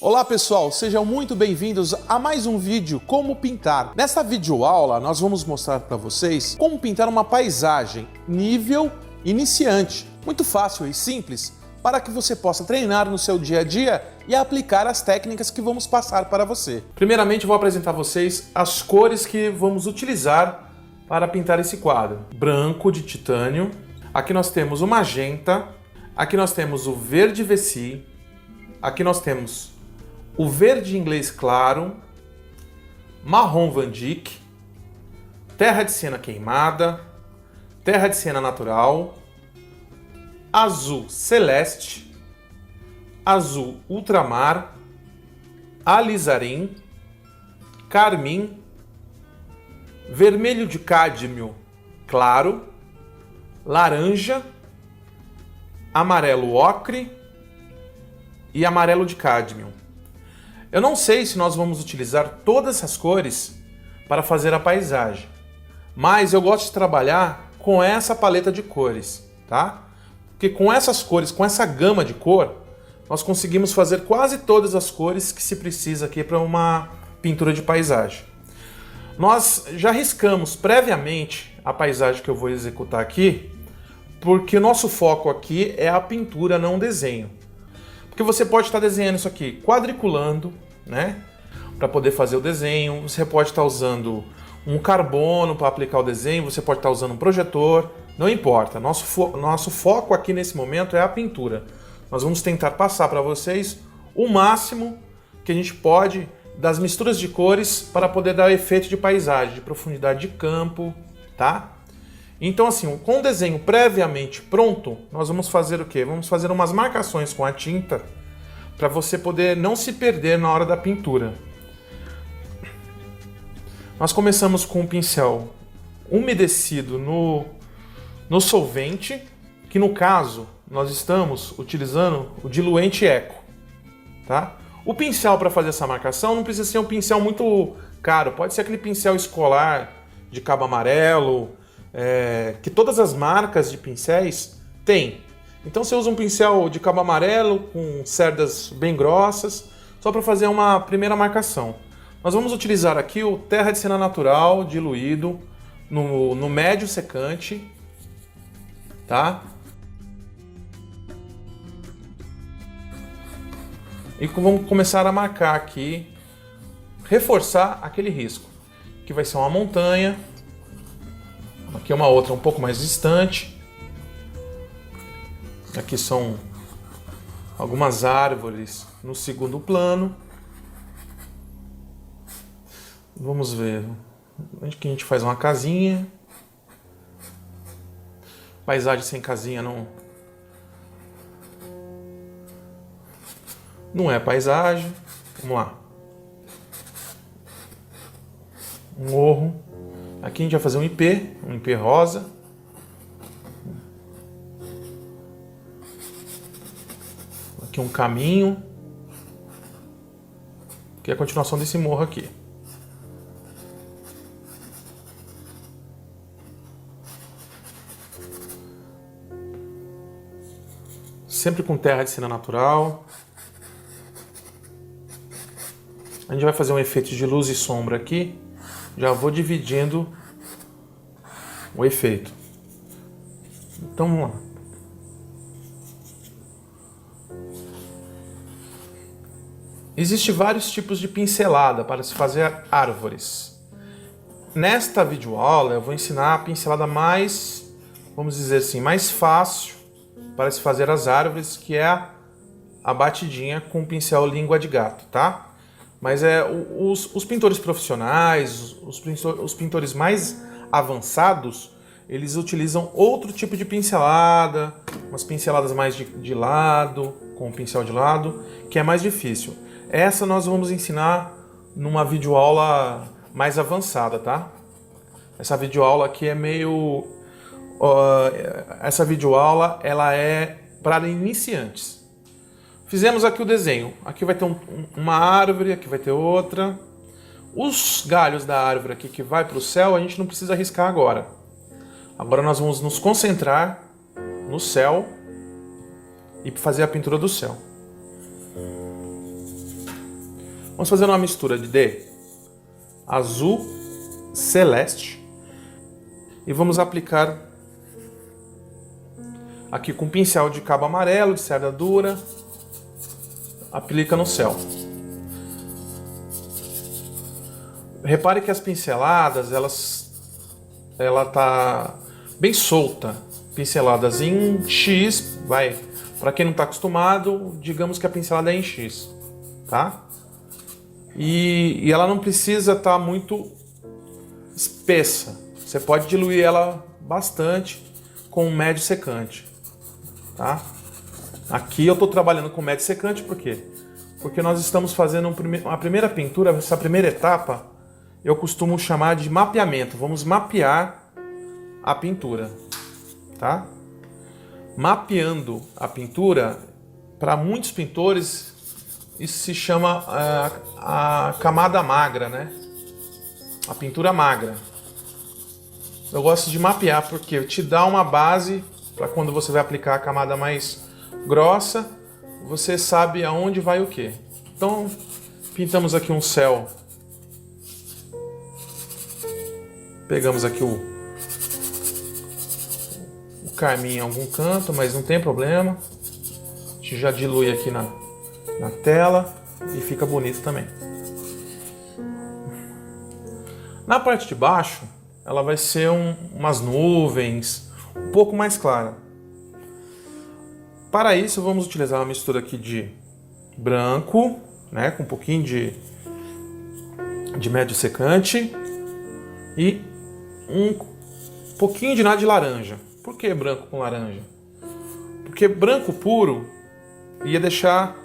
Olá pessoal, sejam muito bem-vindos a mais um vídeo Como Pintar. Nesta videoaula nós vamos mostrar para vocês como pintar uma paisagem nível iniciante. Muito fácil e simples para que você possa treinar no seu dia a dia e aplicar as técnicas que vamos passar para você. Primeiramente vou apresentar a vocês as cores que vamos utilizar para pintar esse quadro. Branco de titânio, aqui nós temos o magenta, aqui nós temos o verde Vessi, aqui nós temos o verde inglês claro, marrom Van Dyck, terra de siena queimada, terra de siena natural, azul celeste, azul ultramar, alizarim, carmim, vermelho de cádmio claro, laranja, amarelo ocre e amarelo de cádmio. Eu não sei se nós vamos utilizar todas essas cores para fazer a paisagem, mas eu gosto de trabalhar com essa paleta de cores, tá? Porque com essas cores, com essa gama de cor, nós conseguimos fazer quase todas as cores que se precisa aqui para uma pintura de paisagem. Nós já riscamos previamente a paisagem que eu vou executar aqui, porque o nosso foco aqui é a pintura, não o desenho. Porque você pode estar desenhando isso aqui quadriculando, né? Para poder fazer o desenho. Você pode estar usando um carbono para aplicar o desenho. Você pode estar usando um projetor. Não importa. Nosso foco aqui nesse momento é a pintura. Nós vamos tentar passar para vocês o máximo que a gente pode das misturas de cores para poder dar efeito de paisagem, de profundidade de campo, tá? Então assim, com o desenho previamente pronto, nós vamos fazer o quê? Vamos fazer umas marcações com a tinta para você poder não se perder na hora da pintura. Nós começamos com um pincel umedecido no solvente, que no caso nós estamos utilizando o diluente Eco, tá? O pincel para fazer essa marcação não precisa ser um pincel muito caro, pode ser aquele pincel escolar de cabo amarelo, que todas as marcas de pincéis têm. Então você usa um pincel de cabo amarelo com cerdas bem grossas, só para fazer uma primeira marcação. Nós vamos utilizar aqui o terra de siena natural diluído no médio secante, tá? E vamos começar a marcar aqui, reforçar aquele risco, que vai ser uma montanha. Aqui é uma outra um pouco mais distante. Aqui são algumas árvores no segundo plano. Vamos ver. Aqui a gente faz uma casinha. Paisagem sem casinha não é paisagem. Vamos lá. Um morro. Aqui a gente vai fazer um IP rosa. Aqui um caminho, que é a continuação desse morro aqui. Sempre com terra de siena natural. A gente vai fazer um efeito de luz e sombra aqui. Já vou dividindo o efeito. Então vamos lá. Existem vários tipos de pincelada para se fazer árvores. Nesta videoaula eu vou ensinar a pincelada mais, vamos dizer assim, mais fácil para se fazer as árvores, que é a batidinha com o pincel língua de gato, tá? Mas os pintores profissionais, os pintores mais avançados, eles utilizam outro tipo de pincelada, umas pinceladas mais de lado, com o pincel de lado, que é mais difícil. Essa nós vamos ensinar numa videoaula mais avançada, tá? Essa videoaula aqui é meio... essa videoaula, ela é para iniciantes. Fizemos aqui o desenho. Aqui vai ter uma árvore, aqui vai ter outra. Os galhos da árvore aqui que vai para o céu, a gente não precisa riscar agora. Agora nós vamos nos concentrar no céu e fazer a pintura do céu. Vamos fazer uma mistura de azul celeste e vamos aplicar aqui com um pincel de cabo amarelo, de cerda dura, aplica no céu. Repare que as pinceladas, ela tá bem solta, pinceladas em X, vai. Para quem não está acostumado, digamos que a pincelada é em X, tá? E ela não precisa estar muito espessa. Você pode diluir ela bastante com um médio secante, tá? Aqui eu estou trabalhando com médio secante, por quê? Porque nós estamos fazendo uma primeira pintura, essa primeira etapa, eu costumo chamar de mapeamento. Vamos mapear a pintura, tá? Mapeando a pintura, para muitos pintores, isso se chama a camada magra, né? A pintura magra. Eu gosto de mapear porque te dá uma base para quando você vai aplicar a camada mais grossa, você sabe aonde vai o quê. Então, pintamos aqui um céu. Pegamos aqui o carmim em algum canto, mas não tem problema. A gente já dilui aqui na tela e fica bonito também. Na parte de baixo, ela vai ser umas nuvens um pouco mais clara. Para isso, vamos utilizar uma mistura aqui de branco, né, com um pouquinho de médio secante e um pouquinho de nada de laranja. Por que branco com laranja? Porque branco puro ia deixar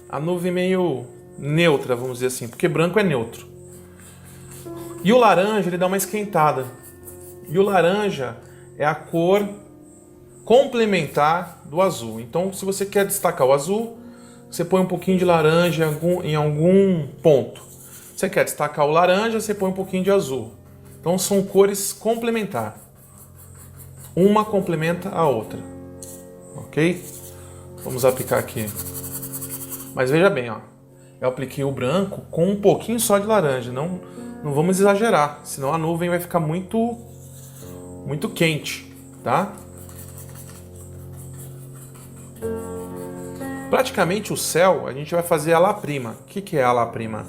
a nuvem meio neutra, vamos dizer assim, porque branco é neutro. E o laranja, ele dá uma esquentada. E o laranja é a cor complementar do azul. Então, se você quer destacar o azul, você põe um pouquinho de laranja em algum ponto. Você quer destacar o laranja, você põe um pouquinho de azul. Então, são cores complementares. Uma complementa a outra, ok? Vamos aplicar aqui. Mas veja bem, ó, eu apliquei o branco com um pouquinho só de laranja. Não vamos exagerar, senão a nuvem vai ficar muito quente, tá? Praticamente o céu a gente vai fazer a la prima. O que é a la prima?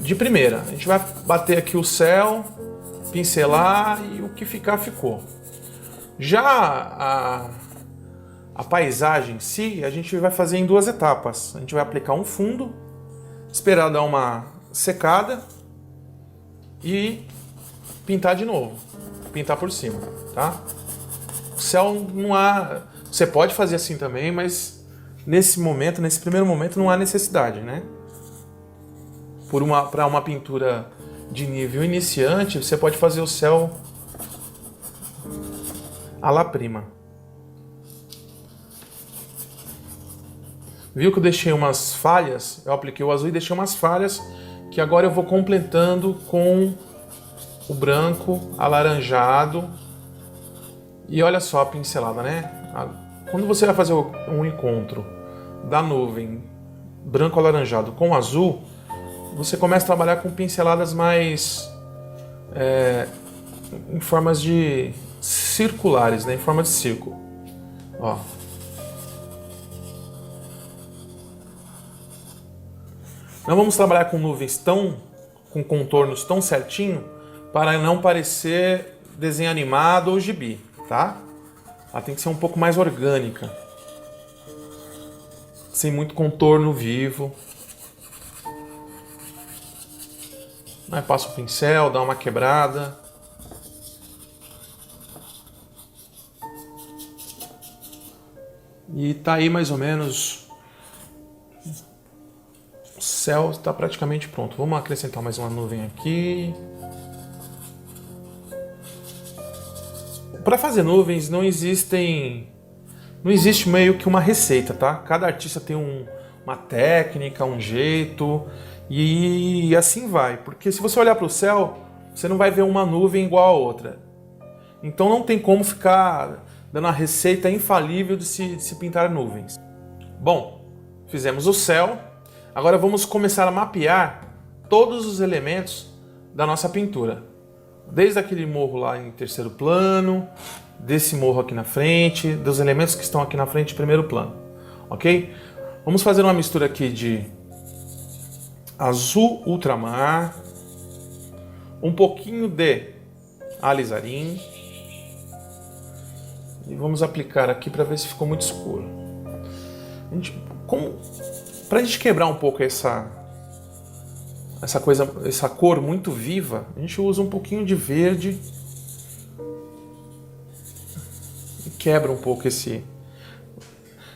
De primeira, a gente vai bater aqui o céu, pincelar e o que ficar, ficou. Já a paisagem em si, a gente vai fazer em duas etapas. A gente vai aplicar um fundo, esperar dar uma secada e pintar de novo. Pintar por cima, tá? O céu não há... Você pode fazer assim também, mas nesse primeiro momento, não há necessidade, né? Para uma pintura de nível iniciante, você pode fazer o céu à la prima. Viu que eu deixei umas falhas? Eu apliquei o azul e deixei umas falhas que agora eu vou completando com o branco alaranjado. E olha só a pincelada, né? Quando você vai fazer um encontro da nuvem branco alaranjado com azul, você começa a trabalhar com pinceladas mais em formas de circulares, né? Em forma de círculo. Ó. Não vamos trabalhar com nuvens com contornos tão certinho para não parecer desenho animado ou gibi, tá? Ela tem que ser um pouco mais orgânica, sem muito contorno vivo. Aí passa o pincel, dá uma quebrada. E tá aí mais ou menos. O céu está praticamente pronto. Vamos acrescentar mais uma nuvem aqui. Para fazer nuvens não existe meio que uma receita, tá? Cada artista tem uma técnica, um jeito e assim vai. Porque se você olhar para o céu, você não vai ver uma nuvem igual a outra. Então não tem como ficar dando a receita infalível de se pintar nuvens. Bom, fizemos o céu. Agora vamos começar a mapear todos os elementos da nossa pintura. Desde aquele morro lá em terceiro plano, desse morro aqui na frente, dos elementos que estão aqui na frente em primeiro plano. Ok? Vamos fazer uma mistura aqui de azul ultramar, um pouquinho de alizarim e vamos aplicar aqui para ver se ficou muito escuro. Para a gente quebrar um pouco essa cor muito viva, a gente usa um pouquinho de verde e quebra um pouco esse.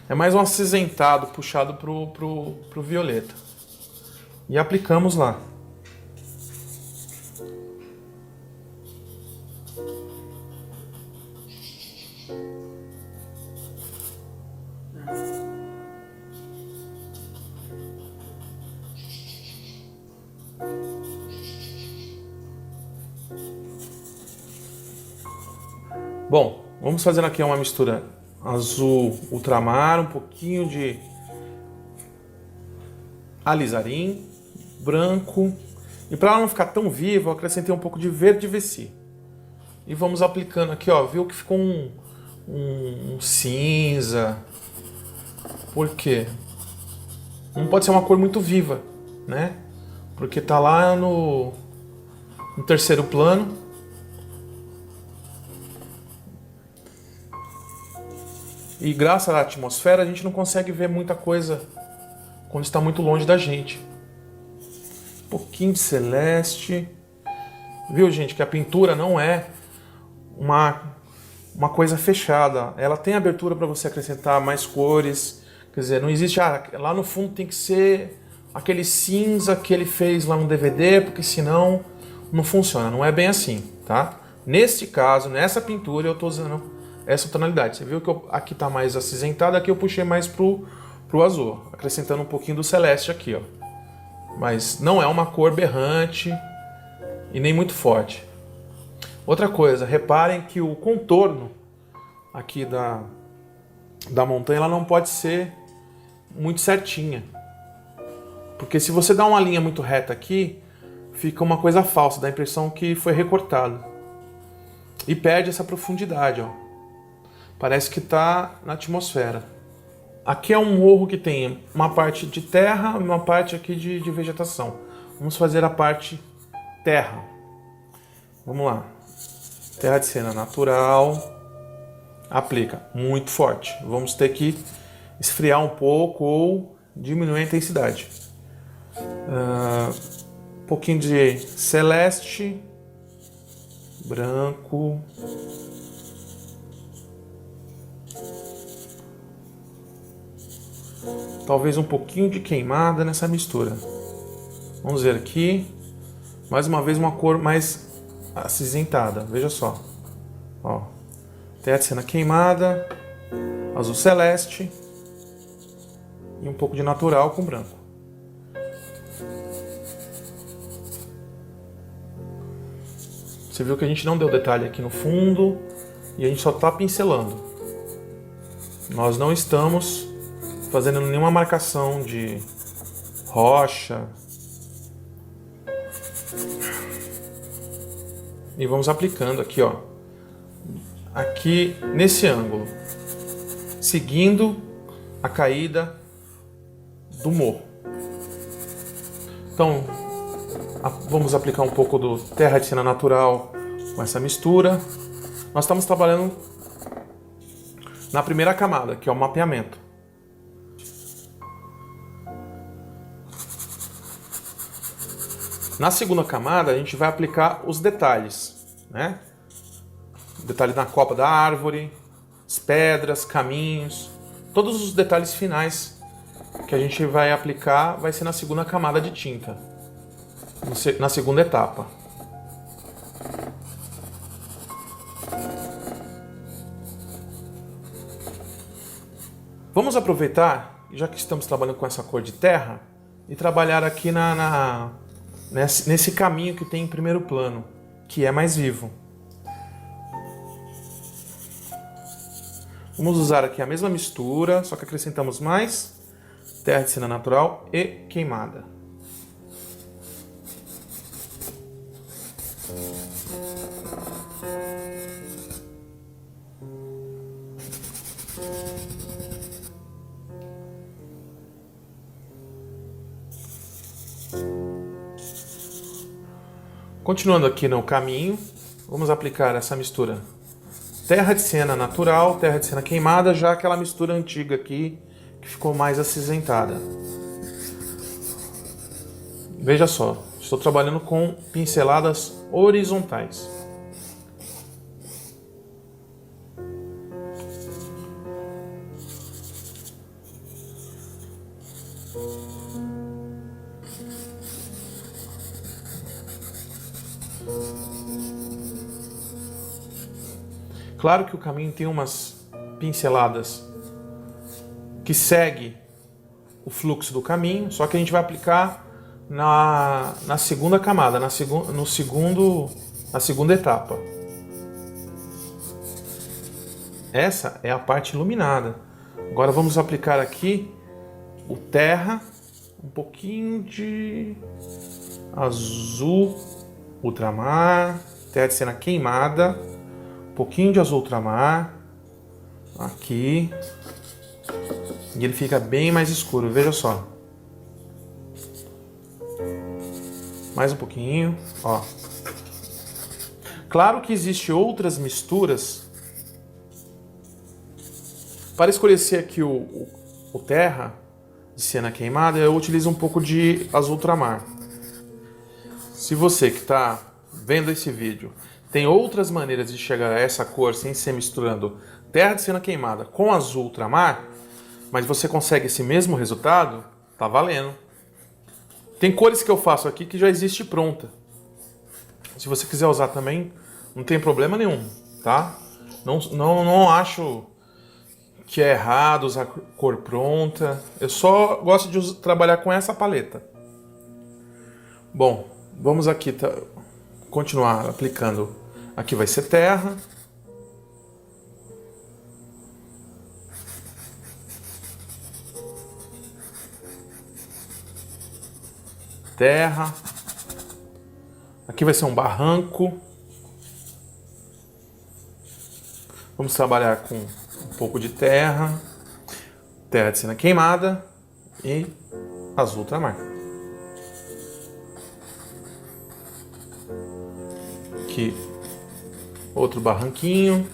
É mais um acinzentado puxado pro violeta. E aplicamos lá. Bom, vamos fazer aqui uma mistura azul ultramar, um pouquinho de alizarim, branco. E para ela não ficar tão viva, eu acrescentei um pouco de verde Vessi. E vamos aplicando aqui, ó, viu que ficou um cinza. Por quê? Não pode ser uma cor muito viva, né? Porque tá lá no terceiro plano. E graças à atmosfera a gente não consegue ver muita coisa quando está muito longe da gente. Um pouquinho de celeste. Viu, gente, que a pintura não é uma coisa fechada. Ela tem abertura para você acrescentar mais cores. Quer dizer, não existe, lá no fundo tem que ser aquele cinza que ele fez lá no DVD, porque senão não funciona. Não é bem assim, tá? Neste caso, nessa pintura, eu estou usando essa tonalidade. Você viu que aqui está mais acinzentado, aqui eu puxei mais pro azul, acrescentando um pouquinho do celeste aqui, ó. Mas não é uma cor berrante e nem muito forte. Outra coisa, reparem que o contorno aqui da montanha ela não pode ser muito certinha. Porque se você dá uma linha muito reta aqui, fica uma coisa falsa, dá a impressão que foi recortado. E perde essa profundidade, ó. Parece que está na atmosfera. Aqui é um morro que tem uma parte de terra e uma parte aqui de vegetação. Vamos fazer a parte terra. Vamos lá. Terra de cena natural. Aplica muito forte. Vamos ter que esfriar um pouco ou diminuir a intensidade. Um pouquinho de celeste, branco. Talvez um pouquinho de queimada nessa mistura. Vamos ver aqui. Mais uma vez uma cor mais acinzentada. Veja só. Ó. Terra de cena queimada. Azul celeste. E um pouco de natural com branco. Você viu que a gente não deu detalhe aqui no fundo. E a gente só está pincelando. Nós não estamos fazendo nenhuma marcação de rocha. E vamos aplicando aqui, ó. Aqui nesse ângulo. Seguindo a caída do morro. Então, vamos aplicar um pouco do terra de cena natural com essa mistura. Nós estamos trabalhando na primeira camada, que é o mapeamento. Na segunda camada, a gente vai aplicar os detalhes, né? Detalhe na copa da árvore, as pedras, caminhos, todos os detalhes finais que a gente vai aplicar vai ser na segunda camada de tinta, na segunda etapa. Vamos aproveitar, já que estamos trabalhando com essa cor de terra, e trabalhar aqui nesse caminho que tem em primeiro plano, que é mais vivo. Vamos usar aqui a mesma mistura, só que acrescentamos mais terra de cena natural e queimada. Continuando aqui no caminho, vamos aplicar essa mistura terra de cena natural, terra de cena queimada, já aquela mistura antiga aqui que ficou mais acinzentada. Veja só, estou trabalhando com pinceladas horizontais. Claro que o caminho tem umas pinceladas que segue o fluxo do caminho, só que a gente vai aplicar na segunda camada, na segunda etapa. Essa é a parte iluminada. Agora vamos aplicar aqui o terra, um pouquinho de azul ultramar, terra de cena queimada, um pouquinho de azul ultramar aqui, e ele fica bem mais escuro, veja só. Mais um pouquinho, ó. Claro que existem outras misturas. Para escurecer aqui o terra de cena queimada, eu utilizo um pouco de azul ultramar. Se você que está vendo esse vídeo tem outras maneiras de chegar a essa cor sem ser misturando terra de cena queimada com azul ultramar, mas você consegue esse mesmo resultado, tá valendo. Tem cores que eu faço aqui que já existe pronta. Se você quiser usar também, não tem problema nenhum, tá? Não acho que é errado usar cor pronta. Eu só gosto de trabalhar com essa paleta. Bom, vamos aqui continuar aplicando. Aqui vai ser terra. Terra. Aqui vai ser um barranco. Vamos trabalhar com um pouco de terra, terra de cena queimada e azul ultramar. Aqui outro barranquinho.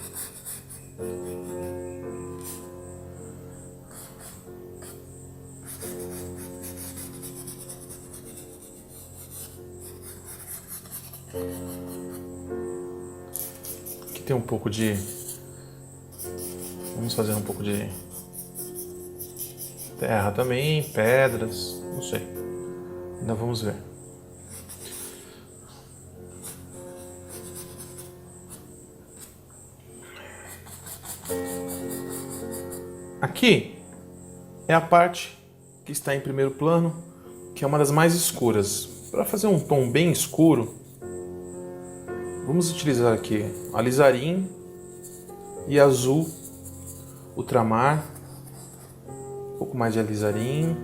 Aqui tem um pouco de... Vamos fazer um pouco de terra também, pedras, não sei. Ainda vamos ver. Aqui é a parte que está em primeiro plano, que é uma das mais escuras. Para fazer um tom bem escuro, vamos utilizar aqui alizarim e azul ultramar, um pouco mais de alizarim,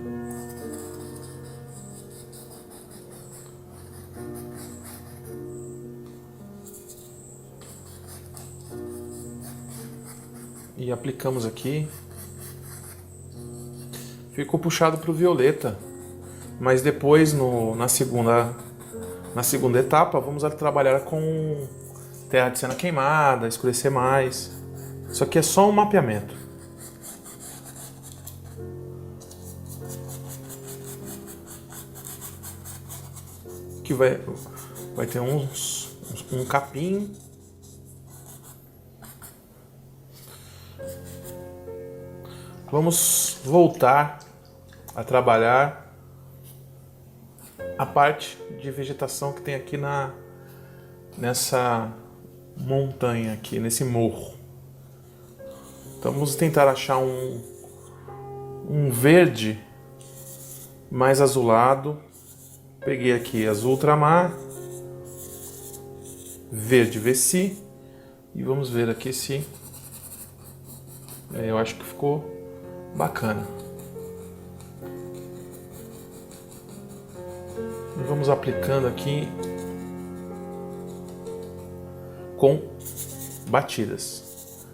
e aplicamos aqui. Ficou puxado para o violeta, mas depois na segunda etapa vamos trabalhar com terra de cena queimada, escurecer mais. Isso aqui é só um mapeamento. Aqui vai ter um capim. Vamos voltar a trabalhar a parte de vegetação que tem aqui nessa montanha aqui, nesse morro. Então vamos tentar achar um verde mais azulado. Peguei aqui azul ultramar, verde Vessi, e vamos ver aqui se eu acho que ficou bacana. Vamos aplicando aqui com batidas.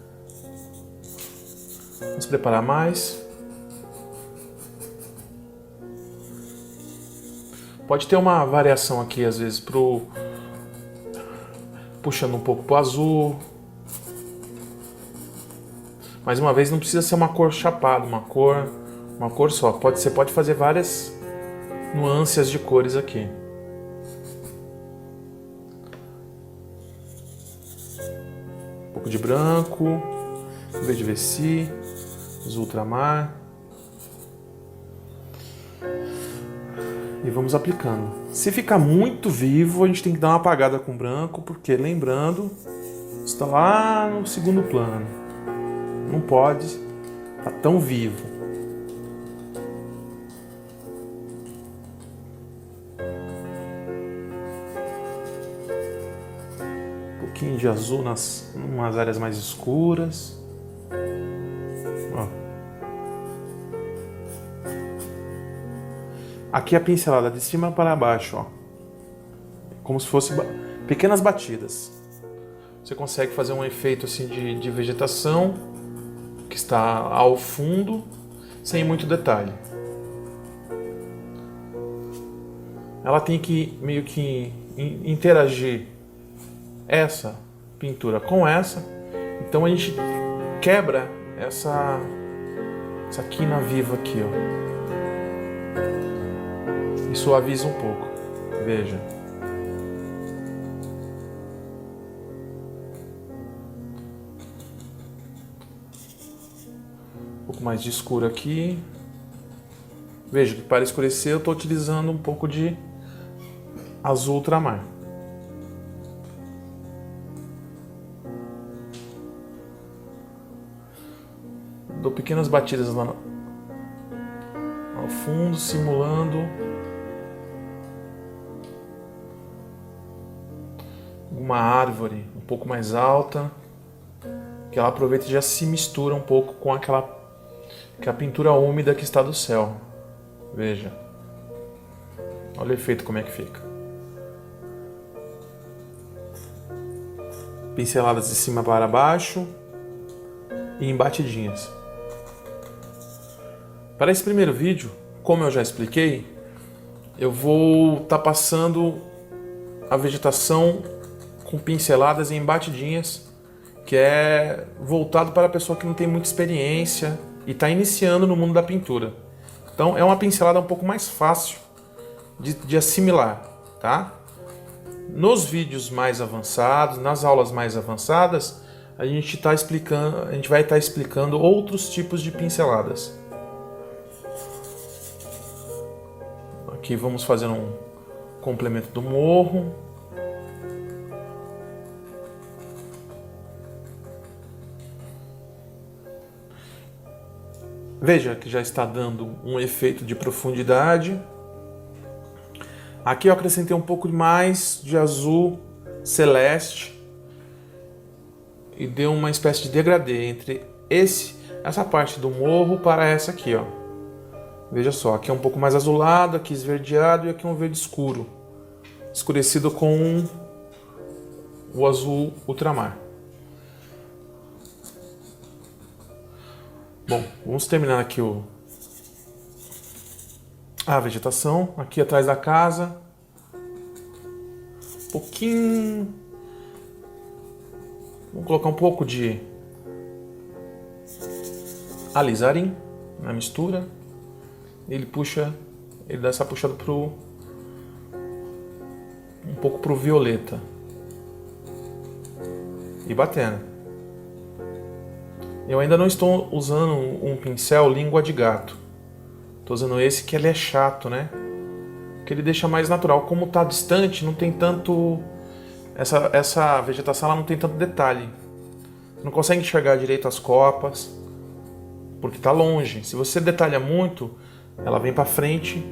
Vamos preparar mais. Pode ter uma variação aqui, às vezes, puxando um pouco pro azul. Mais uma vez, não precisa ser uma cor chapada, uma cor só. Você pode fazer várias nuances de cores aqui. Um pouco de branco, verde Vessi, azul ultramar. E vamos aplicando. Se ficar muito vivo, a gente tem que dar uma apagada com branco, porque, lembrando, está lá no segundo plano. Não pode estar tão vivo. Um pouquinho de azul nas áreas mais escuras. Ó. Aqui a pincelada de cima para baixo, ó. Como se fosse pequenas batidas. Você consegue fazer um efeito assim de vegetação que está ao fundo, sem muito detalhe. Ela tem que meio que interagir essa pintura com essa, então a gente quebra essa quina viva aqui, ó, e suaviza um pouco. Veja. Um pouco mais de escuro aqui. Veja que para escurecer eu estou utilizando um pouco de azul ultramar. Dou pequenas batidas lá ao fundo, simulando uma árvore um pouco mais alta, que ela aproveita e já se mistura um pouco com aquela pintura úmida que está do céu. Veja. Olha o efeito como é que fica. Pinceladas de cima para baixo e em batidinhas. Para esse primeiro vídeo, como eu já expliquei, eu vou estar passando a vegetação com pinceladas e em batidinhas, que é voltado para a pessoa que não tem muita experiência e está iniciando no mundo da pintura. Então é uma pincelada um pouco mais fácil de assimilar, tá? Nos vídeos mais avançados, nas aulas mais avançadas, a gente vai estar explicando outros tipos de pinceladas. Aqui vamos fazer um complemento do morro. Veja que já está dando um efeito de profundidade. Aqui eu acrescentei um pouco mais de azul celeste e deu uma espécie de degradê entre essa parte do morro para essa aqui, ó. Veja só, aqui é um pouco mais azulado, aqui esverdeado e aqui um verde escuro, escurecido com o azul ultramar. Bom, vamos terminar aqui a vegetação, aqui atrás da casa. Um pouquinho. Vamos colocar um pouco de alizarim na mistura. Ele dá essa puxada um pouco pro violeta. E batendo. Eu ainda não estou usando um pincel língua de gato. Estou usando esse que ele é chato, né? Que ele deixa mais natural. Como está distante, não tem tanto... Essa vegetação ela não tem tanto detalhe. Não consegue enxergar direito as copas, porque está longe. Se você detalha muito, ela vem para frente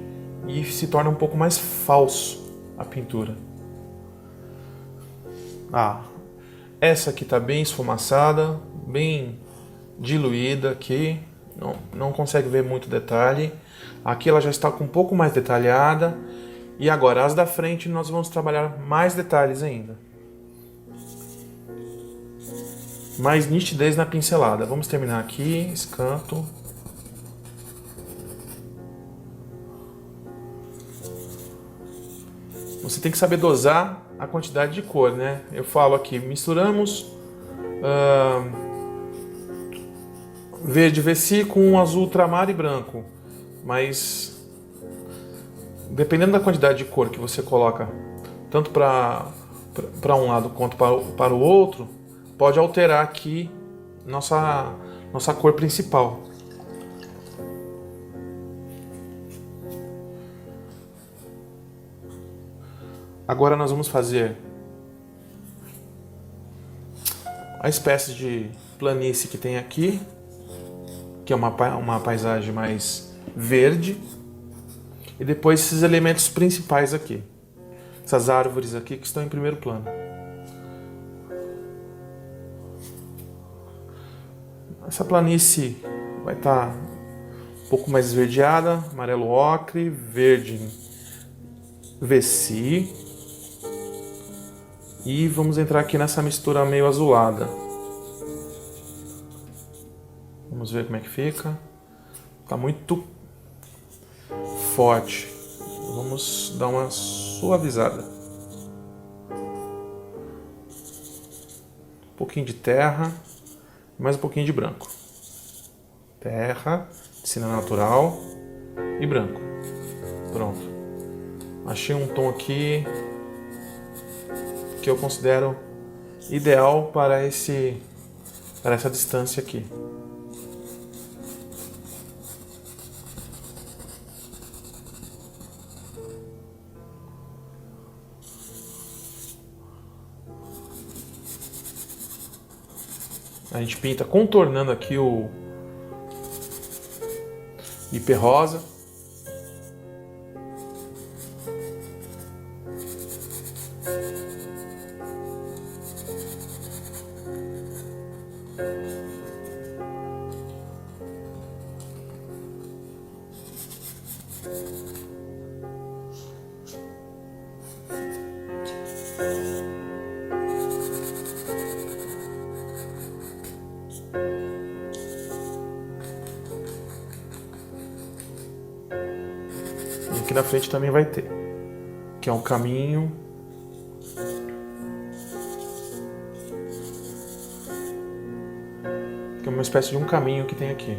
e se torna um pouco mais falso a pintura. Essa aqui está bem esfumaçada, bem diluída aqui, não consegue ver muito detalhe. Aqui ela já está com um pouco mais detalhada E agora, as da frente, nós vamos trabalhar mais detalhes ainda. Mais nitidez na pincelada. Vamos terminar aqui, esse canto. Você tem que saber dosar a quantidade de cor, né? Eu falo aqui, misturamos verde VC com azul ultramar e branco. Mas dependendo da quantidade de cor que você coloca, tanto para um lado quanto para o outro, pode alterar aqui nossa cor principal. Agora nós vamos fazer a espécie de planície que tem aqui, que é uma paisagem mais verde, e depois esses elementos principais aqui, essas árvores aqui que estão em primeiro plano. Essa planície vai estar um pouco mais esverdeada, amarelo ocre, verde VC. E vamos entrar aqui nessa mistura meio azulada. Vamos ver como é que fica. Tá muito forte. Vamos dar uma suavizada. Um pouquinho de terra, mais um pouquinho de branco. Terra, piscina natural e branco. Pronto. Achei um tom aqui que eu considero ideal para essa distância aqui. A gente pinta contornando aqui o hiperrosa. E aqui na frente também vai ter, que é um caminho que é uma espécie de um caminho que tem aqui.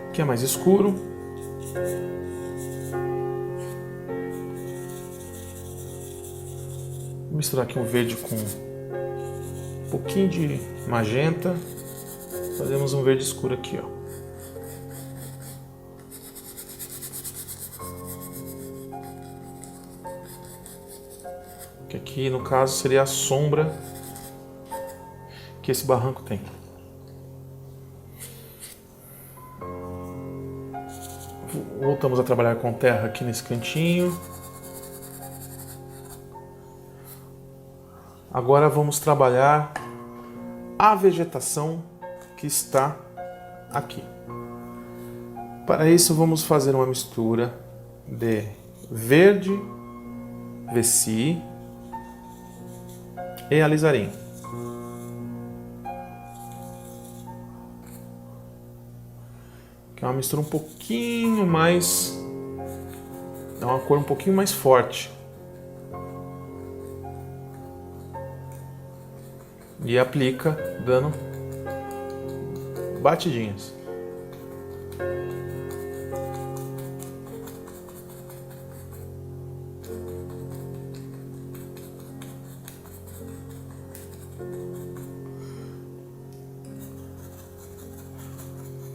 Aqui é mais escuro. Vou misturar aqui um verde com um pouquinho de magenta. Fazemos um verde escuro aqui, ó. Que aqui no caso seria a sombra que esse barranco tem. Voltamos a trabalhar com terra aqui nesse cantinho. Agora vamos trabalhar a vegetação que está aqui. Para isso vamos fazer uma mistura de verde VC e alizarim. Que é uma mistura um pouquinho mais... é uma cor um pouquinho mais forte. E aplica dando batidinhas.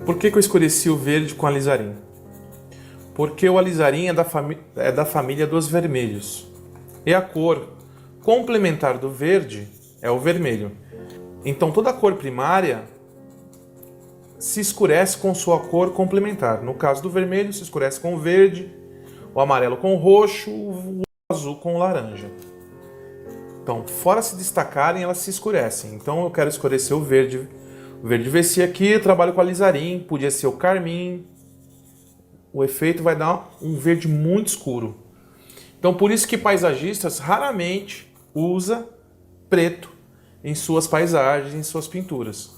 Por que eu escureci o verde com alizarim? Porque o alizarim é da família dos vermelhos. E a cor complementar do verde é o vermelho. Então toda a cor primária se escurece com sua cor complementar. No caso do vermelho, se escurece com o verde, o amarelo com o roxo, o azul com o laranja. Então, fora se destacarem, elas se escurecem. Então eu quero escurecer o verde. O verde VC aqui, eu trabalho com alizarim, podia ser o carmim. O efeito vai dar um verde muito escuro. Então por isso que paisagistas raramente usam preto em suas paisagens, em suas pinturas.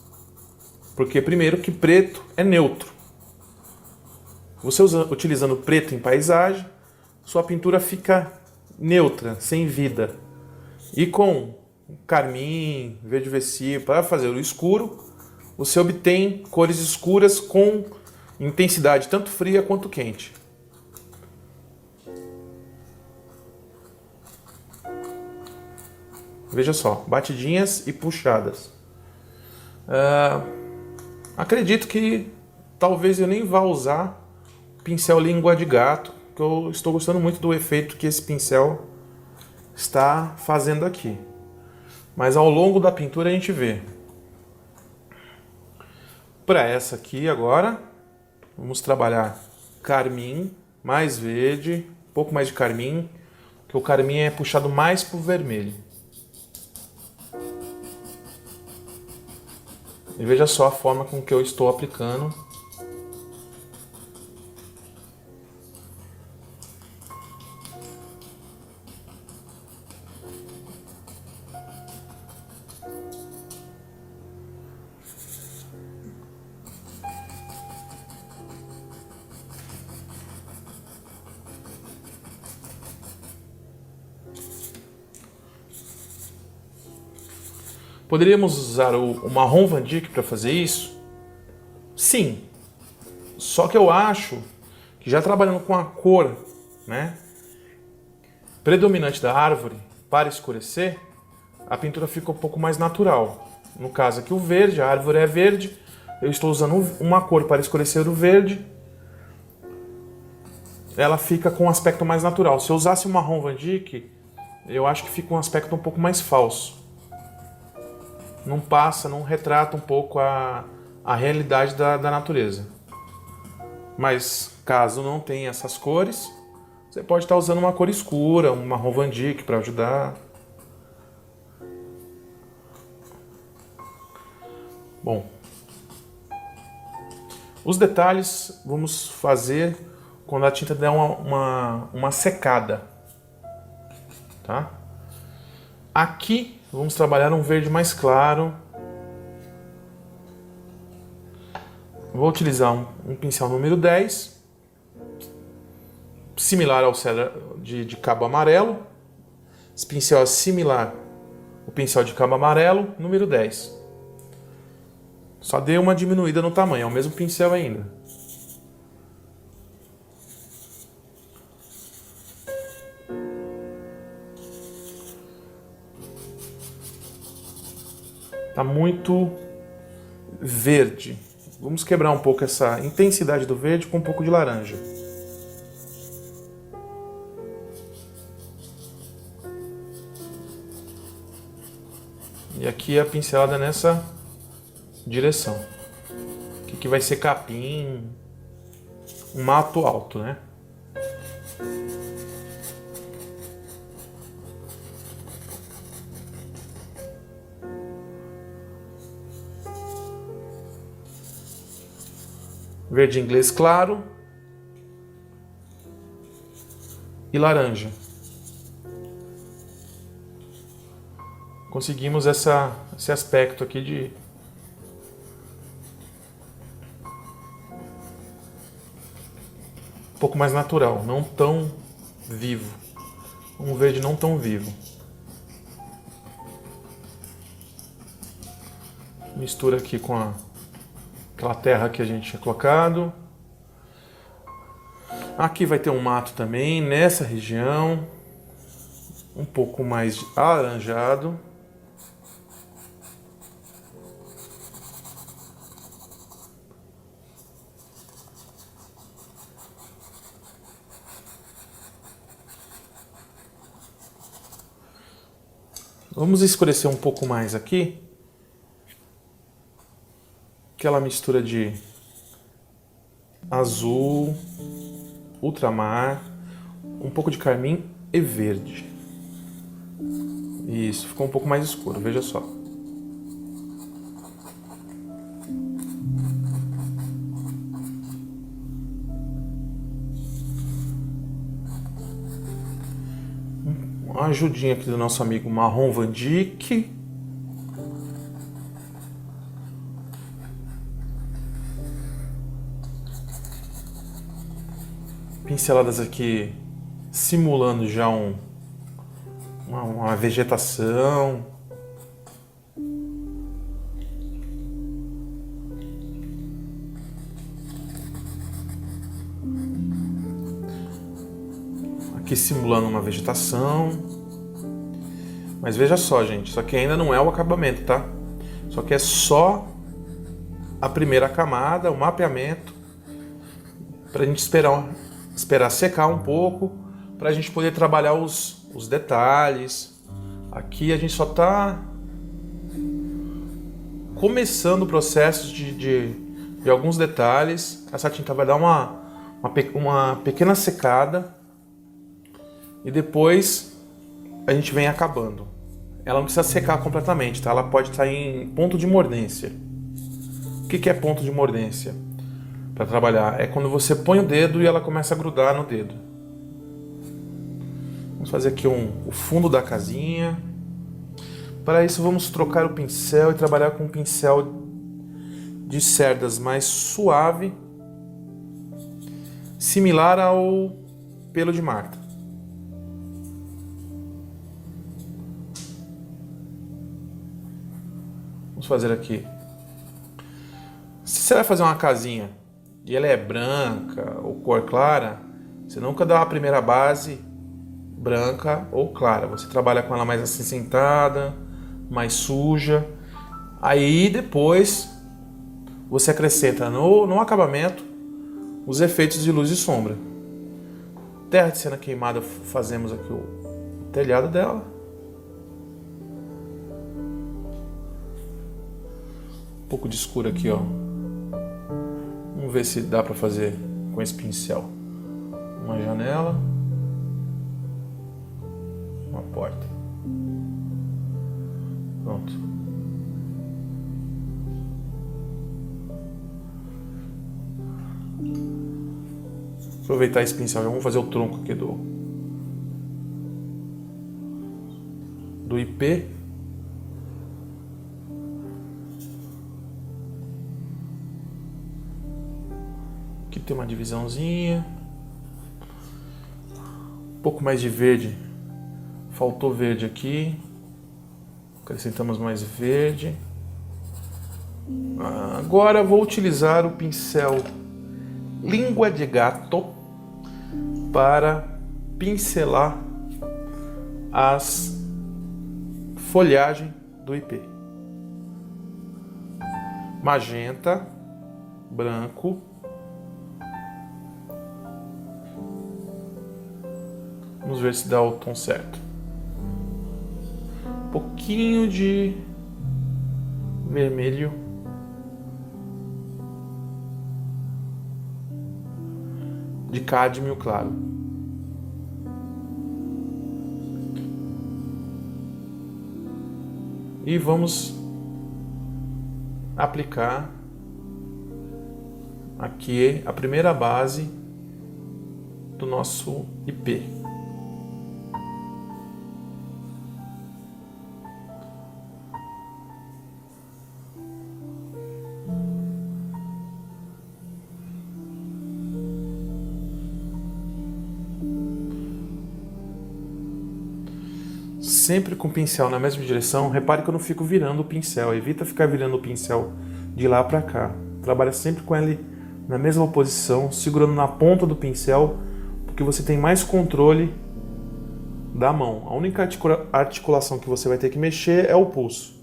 Porque primeiro que preto é neutro. Você utilizando preto em paisagem, sua pintura fica neutra, sem vida. E com carmim, verde VC para fazer o escuro, você obtém cores escuras com intensidade tanto fria quanto quente. Veja só, batidinhas e puxadas. Acredito que talvez eu nem vá usar pincel língua de gato, que eu estou gostando muito do efeito que esse pincel está fazendo aqui. Mas ao longo da pintura a gente vê. Para essa aqui agora, vamos trabalhar carmim, mais verde, um pouco mais de carmim, porque o carmim é puxado mais para o vermelho. E veja só a forma com que eu estou aplicando. Poderíamos usar o marrom Van Dyck para fazer isso? Sim. Só que eu acho que já trabalhando com a cor, né, predominante da árvore para escurecer, a pintura fica um pouco mais natural. No caso aqui o verde, a árvore é verde, eu estou usando uma cor para escurecer o verde, ela fica com um aspecto mais natural. Se eu usasse o marrom Van Dyck, eu acho que fica um aspecto um pouco mais falso. Não passa, não retrata um pouco a realidade da natureza. Mas caso não tenha essas cores, você pode estar usando uma cor escura, um marrom Van Dyck para ajudar. Bom, os detalhes vamos fazer quando a tinta der uma secada, tá? Aqui vamos trabalhar um verde mais claro. Vou utilizar um pincel número 10, similar ao cedro de cabo amarelo. Esse pincel é similar ao pincel de cabo amarelo, número 10. Só dei uma diminuída no tamanho, é o mesmo pincel ainda. Tá muito verde. Vamos quebrar um pouco essa intensidade do verde com um pouco de laranja. E aqui a pincelada nessa direção. Aqui vai ser capim, um mato alto, né? Verde inglês claro e laranja. Conseguimos esse aspecto aqui de um pouco mais natural, não tão vivo. Um verde não tão vivo. Mistura aqui com aquela terra que a gente tinha colocado. Aqui vai ter um mato também, nessa região. Um pouco mais alaranjado. Vamos escurecer um pouco mais aqui. Aquela mistura de azul, ultramar. um pouco de carmim e verde. Isso, ficou um pouco mais escuro, veja só. Uma ajudinha aqui do nosso amigo Marrom Van Dyck. Pinceladas aqui simulando já uma vegetação. Aqui simulando uma vegetação. Mas veja só, gente, isso aqui ainda não é o acabamento, tá? Isso aqui é só a primeira camada, o mapeamento, pra gente esperar secar um pouco, pra gente poder trabalhar os detalhes. Aqui a gente só tá começando o processo de alguns detalhes. Essa tinta vai dar uma pequena secada e depois a gente vem acabando. Ela não precisa secar completamente, tá? Ela pode estar em ponto de mordência. O que é ponto de mordência? Para trabalhar é quando você põe o dedo e ela começa a grudar no dedo. Vamos fazer aqui o fundo da casinha. Para isso vamos trocar o pincel e trabalhar com um pincel de cerdas mais suave, similar ao pelo de Marta. Vamos fazer aqui. Se você vai fazer uma casinha e ela é branca ou cor clara, você nunca dá a primeira base branca ou clara. Você trabalha com ela mais acinzentada, mais suja. Aí depois você acrescenta no acabamento os efeitos de luz e sombra. Terra de cena queimada, fazemos aqui o telhado dela. Um pouco de escuro aqui, ó. Vamos ver se dá para fazer com esse pincel. Uma janela, uma porta. Pronto. Aproveitar esse pincel, já vamos fazer o tronco aqui do IP. Aqui tem uma divisãozinha. Um pouco mais de verde. Faltou verde aqui. Acrescentamos mais verde. Agora vou utilizar o pincel Língua de Gato para pincelar as folhagens do IP. Magenta, branco, vamos ver se dá o tom certo. Um pouquinho de vermelho. De cádmio claro. E vamos aplicar aqui a primeira base do nosso IP. Sempre com o pincel na mesma direção. Repare que eu não fico virando o pincel. Evita ficar virando o pincel de lá para cá. Trabalha sempre com ele na mesma posição, segurando na ponta do pincel, porque você tem mais controle da mão. A única articulação que você vai ter que mexer é o pulso.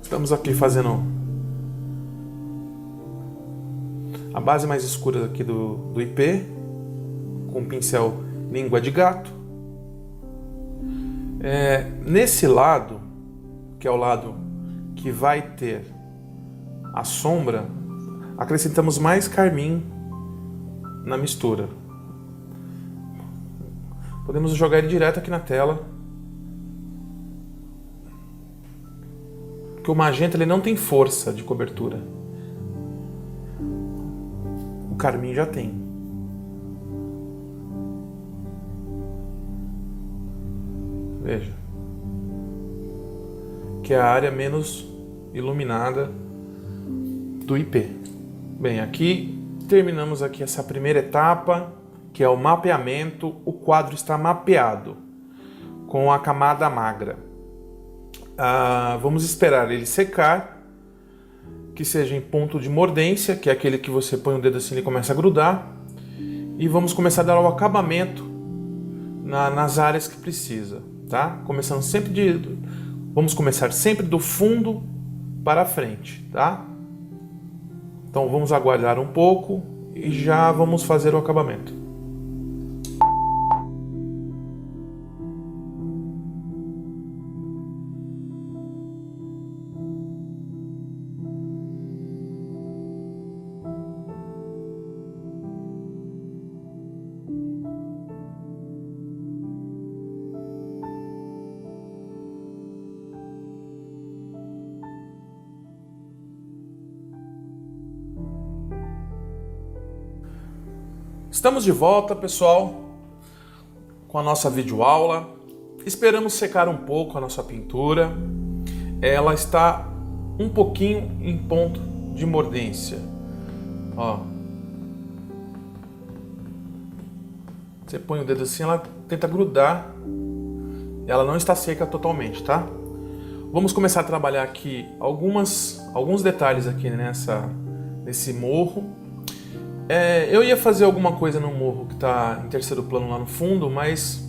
Estamos aqui fazendo a base mais escura aqui do IP, com o pincel Língua de Gato. Nesse lado, que é o lado que vai ter a sombra, acrescentamos mais carmim na mistura. Podemos jogar ele direto aqui na tela. Porque o magenta ele não tem força de cobertura. O carmim já tem. Veja. Que é a área menos iluminada do IP. Bem, aqui terminamos aqui essa primeira etapa, que é o mapeamento. O quadro está mapeado com a camada magra. Vamos esperar ele secar, que seja em ponto de mordência, que é aquele que você põe o dedo assim e ele começa a grudar. E vamos começar a dar o acabamento nas áreas que precisa, tá? Vamos começar sempre do fundo para a frente, tá? Então vamos aguardar um pouco e já vamos fazer o acabamento. Estamos de volta, pessoal, com a nossa videoaula. Esperamos secar um pouco a nossa pintura. Ela está um pouquinho em ponto de mordência. Ó. Você põe o dedo assim, ela tenta grudar. Ela não está seca totalmente, tá? Vamos começar a trabalhar aqui alguns detalhes aqui nesse morro. Eu ia fazer alguma coisa no morro que está em terceiro plano lá no fundo, mas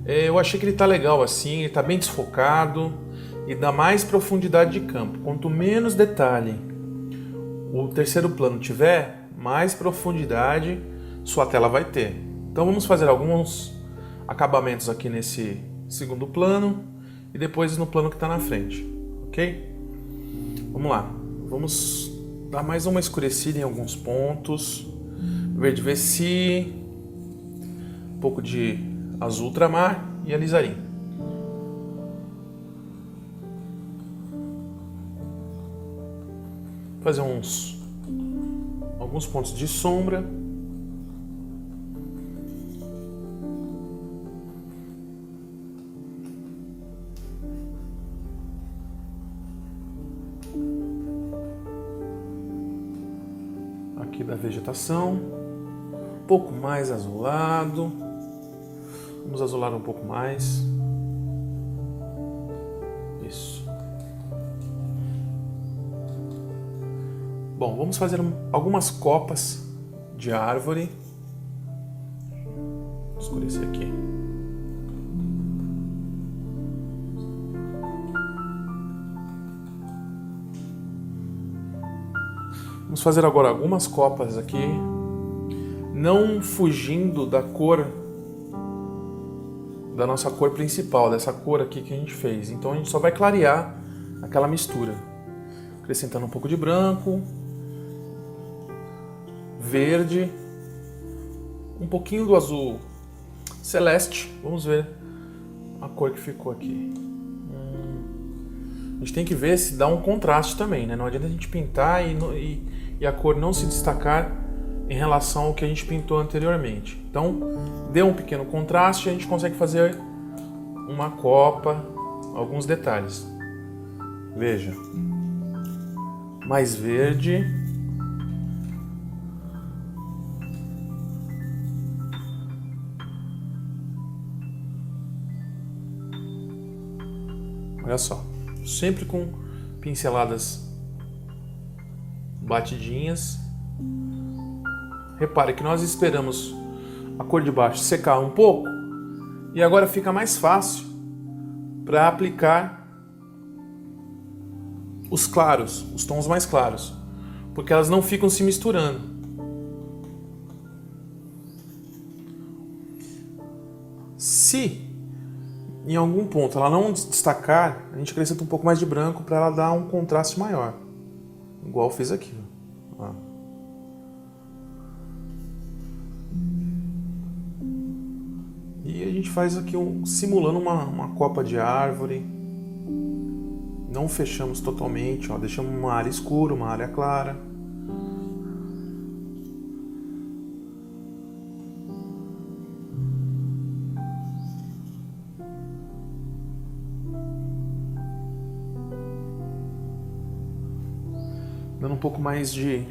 eu achei que ele está legal assim, ele está bem desfocado e dá mais profundidade de campo. Quanto menos detalhe o terceiro plano tiver, mais profundidade sua tela vai ter. Então vamos fazer alguns acabamentos aqui nesse segundo plano e depois no plano que está na frente, ok? Vamos lá, vamos dar mais uma escurecida em alguns pontos, verde VC, um pouco de azul ultramar e alizarim. Fazer alguns pontos de sombra. Aqui da vegetação, um pouco mais azulado, vamos azular um pouco mais, isso. Bom, vamos fazer algumas copas de árvore, vou escurecer aqui. Vamos fazer agora algumas copas aqui, não fugindo da cor, da nossa cor principal, dessa cor aqui que a gente fez. Então a gente só vai clarear aquela mistura, acrescentando um pouco de branco, verde, um pouquinho do azul celeste. Vamos ver a cor que ficou aqui. A gente tem que ver se dá um contraste também, né? Não adianta a gente pintar e a cor não se destacar em relação ao que a gente pintou anteriormente. Então, deu um pequeno contraste e a gente consegue fazer uma copa, alguns detalhes. Veja, mais verde, olha só, sempre com pinceladas batidinhas. Repare que nós esperamos a cor de baixo secar um pouco e agora fica mais fácil para aplicar os claros, os tons mais claros, porque elas não ficam se misturando. Se em algum ponto ela não destacar, a gente acrescenta um pouco mais de branco para ela dar um contraste maior. Igual eu fiz aqui. Ó. E a gente faz aqui simulando uma copa de árvore. Não fechamos totalmente, ó, deixamos uma área escura, uma área clara. Dando um pouco mais de...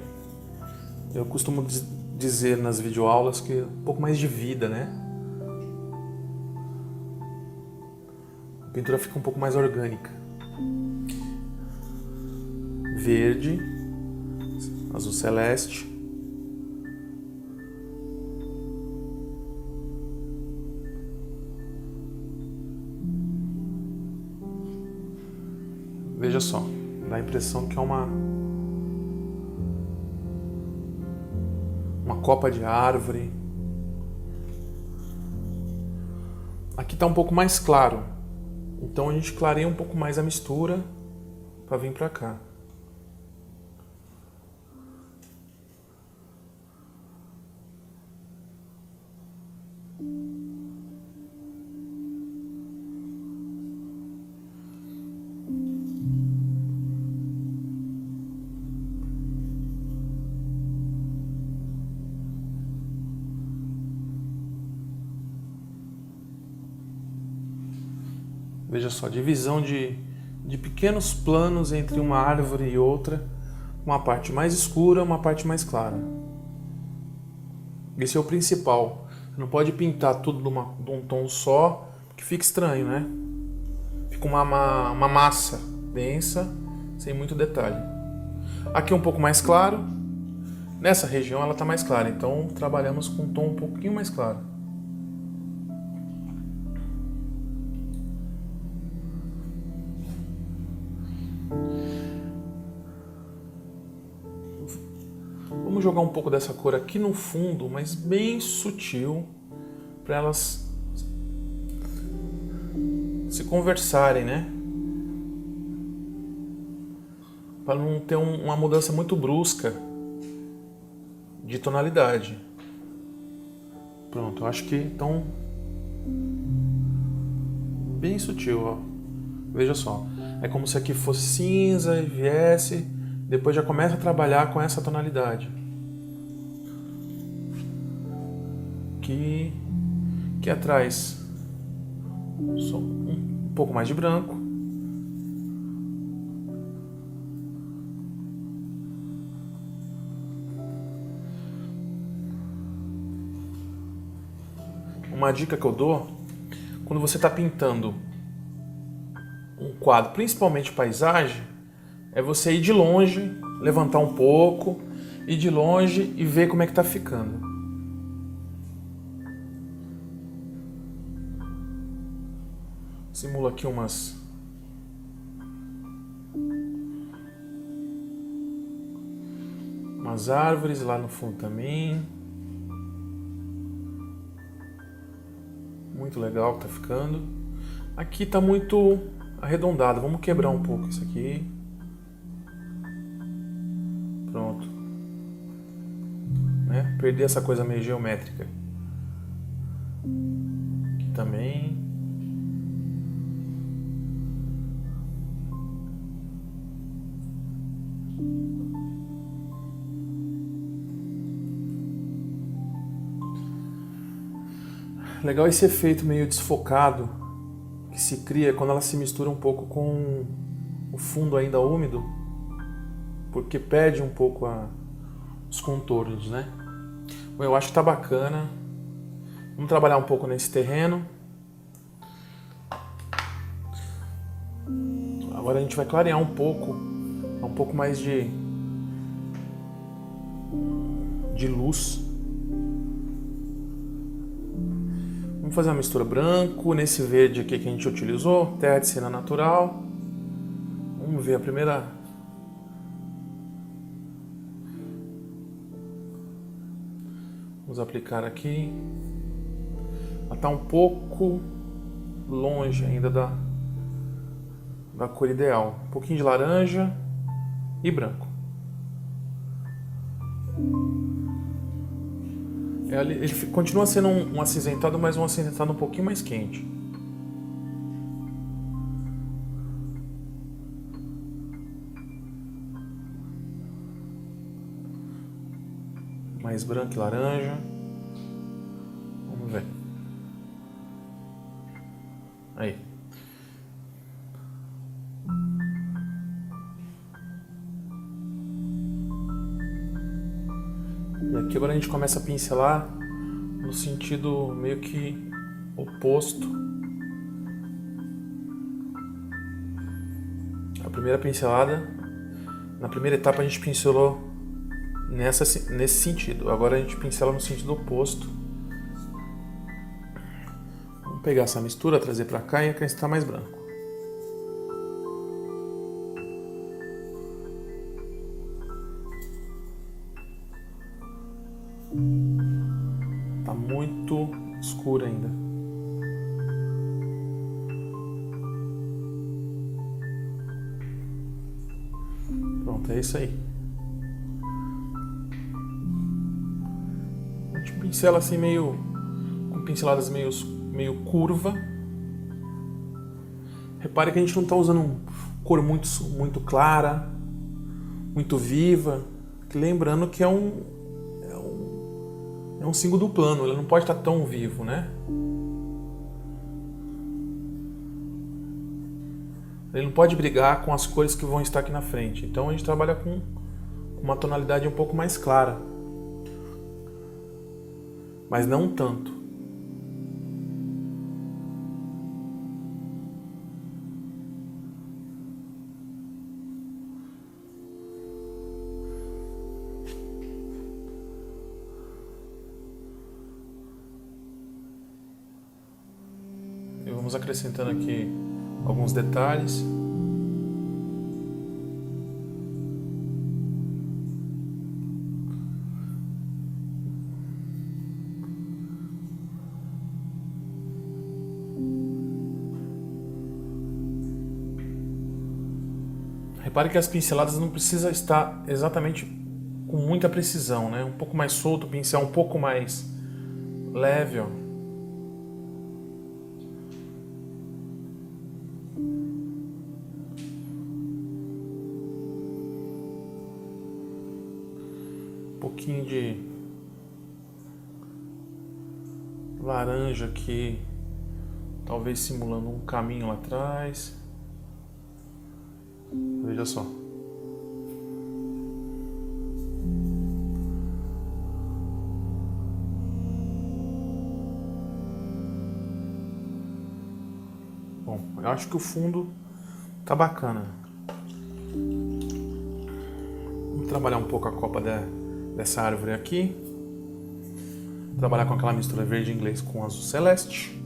Eu costumo dizer nas videoaulas que um pouco mais de vida, né? A pintura fica um pouco mais orgânica. Verde, azul celeste. Veja só, dá a impressão que é uma copa de árvore. Aqui está um pouco mais claro, então a gente clareia um pouco mais a mistura para vir para cá. Veja só, divisão de pequenos planos entre uma árvore e outra, uma parte mais escura, uma parte mais clara. Esse é o principal. Não pode pintar tudo de um tom só, que fica estranho, né? Fica uma massa densa, sem muito detalhe. Aqui um pouco mais claro. Nessa região ela está mais clara, então trabalhamos com um tom um pouquinho mais claro. Vamos jogar um pouco dessa cor aqui no fundo, mas bem sutil, para elas se conversarem, né? Para não ter uma mudança muito brusca de tonalidade. Pronto, eu acho que estão bem sutil, ó. Veja só, é como se aqui fosse cinza e viesse, depois já começa a trabalhar com essa tonalidade. Aqui atrás, só um pouco mais de branco. Uma dica que eu dou, quando você está pintando um quadro, principalmente paisagem, é você ir de longe, levantar um pouco, ir de longe e ver como é que está ficando. Simula aqui umas árvores lá no fundo também. Muito legal que tá ficando. Aqui tá muito arredondado. Vamos quebrar um pouco isso aqui. Pronto. Né? Perder essa coisa meio geométrica. Aqui também. Legal esse efeito meio desfocado que se cria quando ela se mistura um pouco com o fundo ainda úmido, porque perde um pouco os contornos, né? Bom, eu acho que tá bacana. Vamos trabalhar um pouco nesse terreno. Agora a gente vai clarear um pouco mais de luz. Vamos fazer uma mistura branco, nesse verde aqui que a gente utilizou, terra de cena natural. Vamos ver a primeira. Vamos aplicar aqui. Ela está um pouco longe ainda da cor ideal. Um pouquinho de laranja e branco. Ele continua sendo um acinzentado, mas um acinzentado um pouquinho mais quente. Mais branco e laranja. Vamos ver. Aí. E aqui agora a gente começa a pincelar no sentido meio que oposto. A primeira pincelada, na primeira etapa a gente pincelou nesse sentido. Agora a gente pincela no sentido oposto. Vamos pegar essa mistura, trazer para cá e acrescentar mais branco. Tá muito escuro ainda. Pronto, é isso aí. A gente pincela assim meio com pinceladas meio curva. Repare que a gente não está usando cor muito clara, muito viva. Lembrando que é um segundo plano, ele não pode estar tão vivo, né? Ele não pode brigar com as cores que vão estar aqui na frente. Então a gente trabalha com uma tonalidade um pouco mais clara. Mas não tanto. E vamos acrescentando aqui alguns detalhes. Repare que as pinceladas não precisam estar exatamente com muita precisão, né? Um pouco mais solto, o pincel um pouco mais leve, ó. Um pouquinho de laranja aqui, talvez simulando um caminho lá atrás. Veja só. Bom, eu acho que o fundo tá bacana. Vamos trabalhar um pouco a copa dessa árvore aqui. Trabalhar com aquela mistura verde inglês com azul celeste.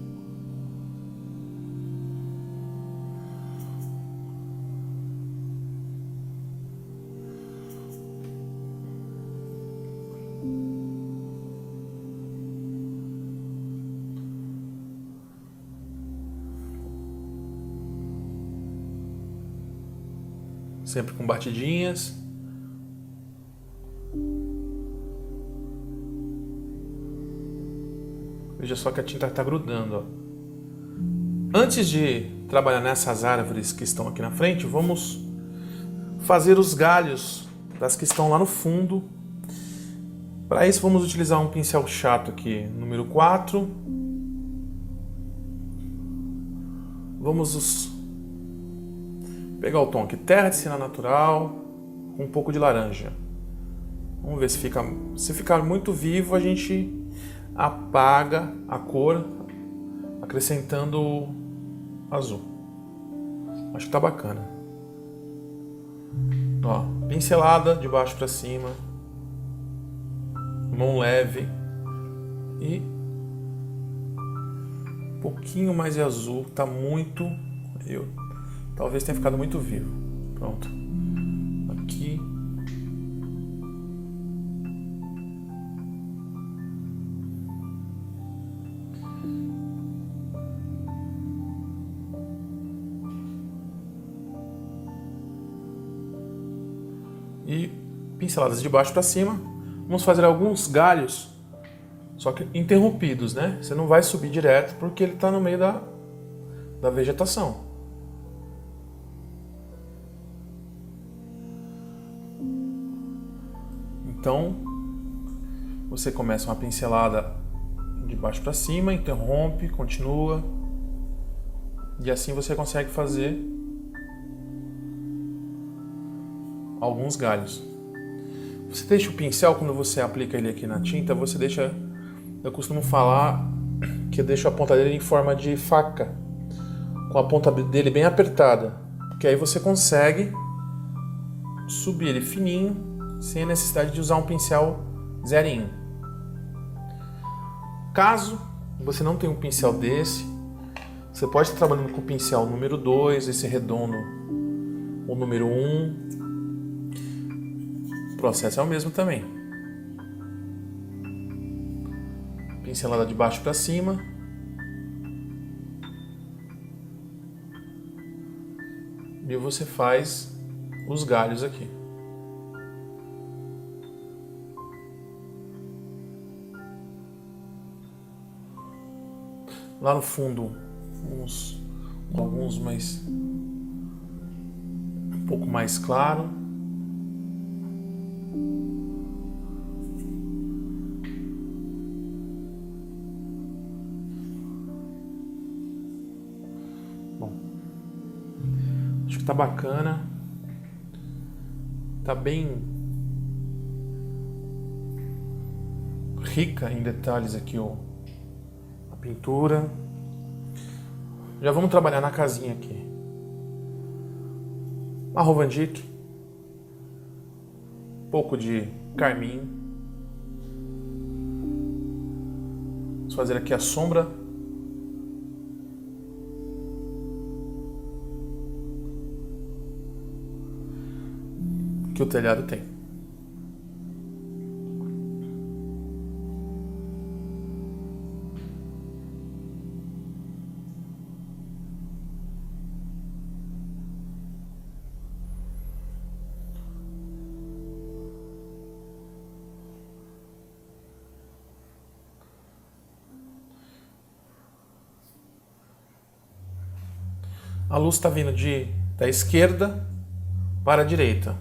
Sempre com batidinhas. Veja só que a tinta está grudando, ó. Antes de trabalhar nessas árvores que estão aqui na frente, vamos fazer os galhos das que estão lá no fundo. Para isso vamos utilizar um pincel chato aqui, número 4. Vamos pegar o tom aqui, terra de siena natural, com um pouco de laranja. Vamos ver se ficar muito vivo, a gente apaga a cor, acrescentando azul. Acho que tá bacana. Ó, pincelada de baixo para cima, mão leve e um pouquinho mais de azul. Tá muito, talvez tenha ficado muito vivo. Pronto. Aqui. E pinceladas de baixo para cima. Vamos fazer alguns galhos, só que interrompidos, né? Você não vai subir direto porque ele está no meio da vegetação. Então, você começa uma pincelada de baixo para cima, interrompe, continua. E assim você consegue fazer alguns galhos. Você deixa o pincel, quando você aplica ele aqui na tinta, você deixa... Eu costumo falar que eu deixo a ponta dele em forma de faca, com a ponta dele bem apertada, porque aí você consegue subir ele fininho, sem a necessidade de usar um pincel zerinho. Caso você não tenha um pincel desse, você pode estar trabalhando com o pincel número 2, esse redondo, ou número 1. O processo é o mesmo também. Pincelada de baixo para cima. E você faz os galhos aqui. Lá no fundo, alguns mais um pouco mais claro. Bom, acho que tá bacana. Tá bem rica em detalhes aqui, ó. Pintura. Já vamos trabalhar na casinha aqui. Marrom Van Dyck, um pouco de carmim. Vamos fazer aqui a sombra. Que o telhado tem. A luz está vindo da esquerda para a direita.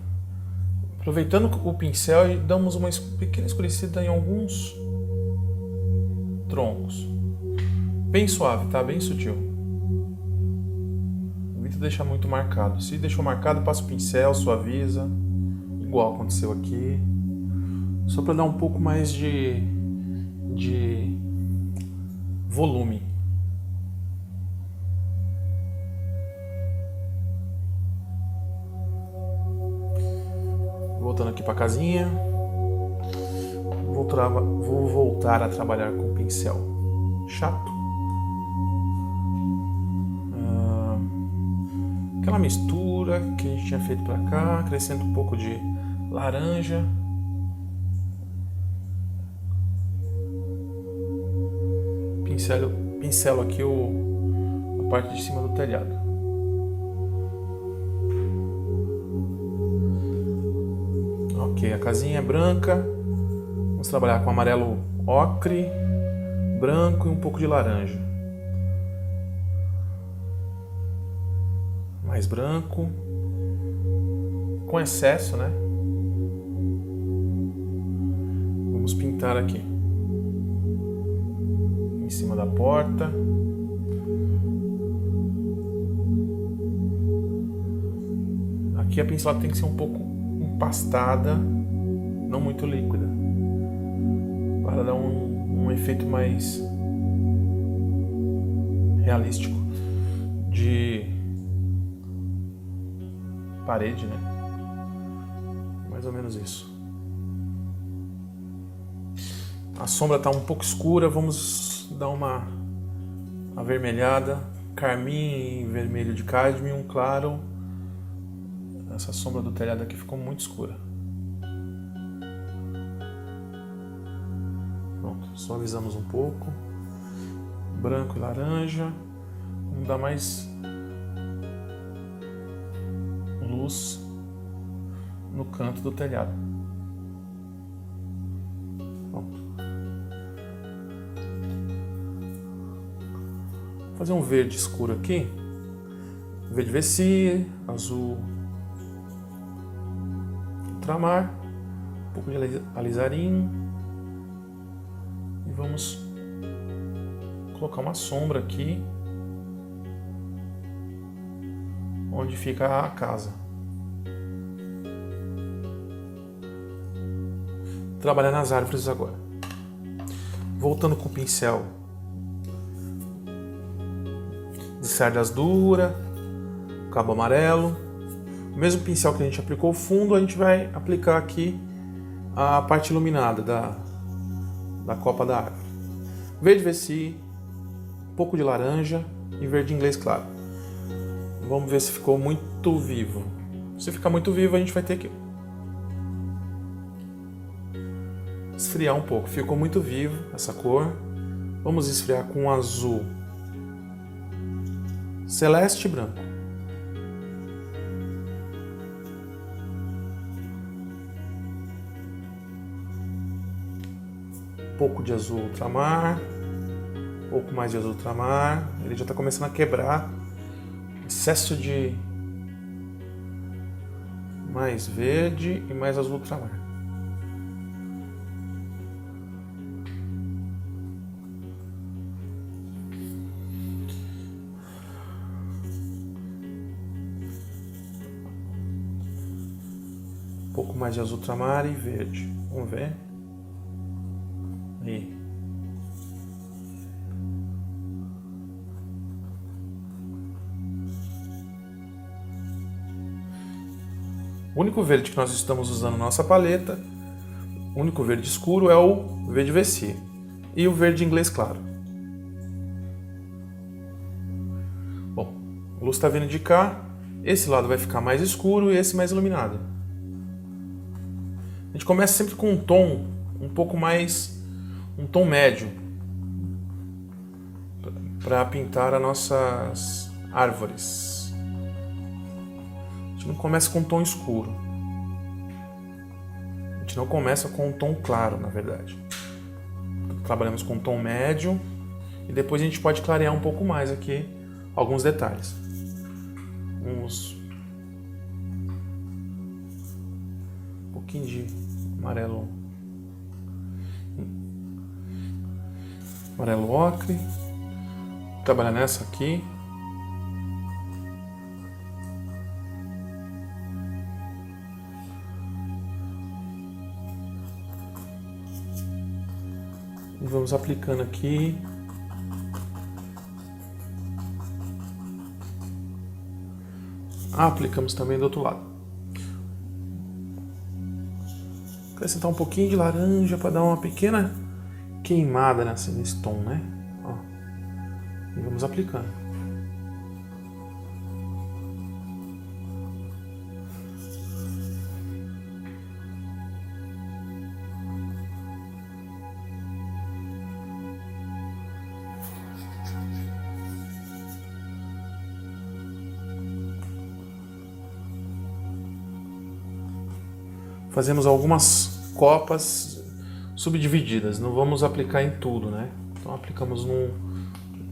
Aproveitando o pincel, damos uma pequena escurecida em alguns troncos. Bem suave, tá? Bem sutil. Evita deixar muito marcado. Se deixou marcado, passa o pincel, suaviza. Igual aconteceu aqui. Só para dar um pouco mais de volume. Voltando aqui para a casinha, vou voltar a trabalhar com o pincel chato. Aquela mistura que a gente tinha feito para cá, acrescento um pouco de laranja. Pincelo aqui a parte de cima do telhado. Ok, a casinha é branca. Vamos trabalhar com amarelo ocre, branco e um pouco de laranja. Mais branco. Com excesso, né? Vamos pintar aqui. Em cima da porta. Aqui a pincelada tem que ser um pouco empastada, não muito líquida, para dar um efeito mais realístico de parede, né? Mais ou menos isso. A sombra está um pouco escura, vamos dar uma avermelhada, carmim e vermelho de cádmio, claro. Essa sombra do telhado aqui ficou muito escura. Pronto, suavizamos um pouco. Branco e laranja. Vamos dar mais luz no canto do telhado. Pronto. Vou fazer um verde escuro aqui. Verde Vessi, azul ultramar, um pouco de alizarinho. E vamos colocar uma sombra aqui onde fica a casa. Trabalhar nas árvores agora. Voltando com o pincel de cerdas dura, cabo amarelo. O mesmo pincel que a gente aplicou o fundo, a gente vai aplicar aqui a parte iluminada da copa da árvore. Verde Vessi, um pouco de laranja e verde inglês claro. Vamos ver se ficou muito vivo. Se ficar muito vivo, a gente vai ter que esfriar um pouco. Ficou muito vivo essa cor. Vamos esfriar com azul celeste e branco. Um pouco de azul ultramar. Um pouco mais de azul ultramar. Ele já está começando a quebrar. Excesso de mais verde e mais azul ultramar. Um pouco mais de azul ultramar e verde. Vamos ver. Aí. O único verde que nós estamos usando na nossa paleta, o único verde escuro é o verde Vessi e o verde inglês claro. Bom, a luz está vindo de cá, esse lado vai ficar mais escuro e esse mais iluminado. A gente começa sempre com um tom um pouco mais, um tom médio, para pintar as nossas árvores. A gente não começa com um tom escuro. A gente não começa com um tom claro, na verdade. Trabalhamos com um tom médio e depois a gente pode clarear um pouco mais aqui alguns detalhes. Um pouquinho de amarelo ocre. Trabalhar nessa aqui. E vamos aplicando aqui. Aplicamos também do outro lado. Acrescentar um pouquinho de laranja para dar uma pequena queimada nesse tom, né? Ó. E vamos aplicando. Fazemos algumas copas subdivididas, não vamos aplicar em tudo, né? Então aplicamos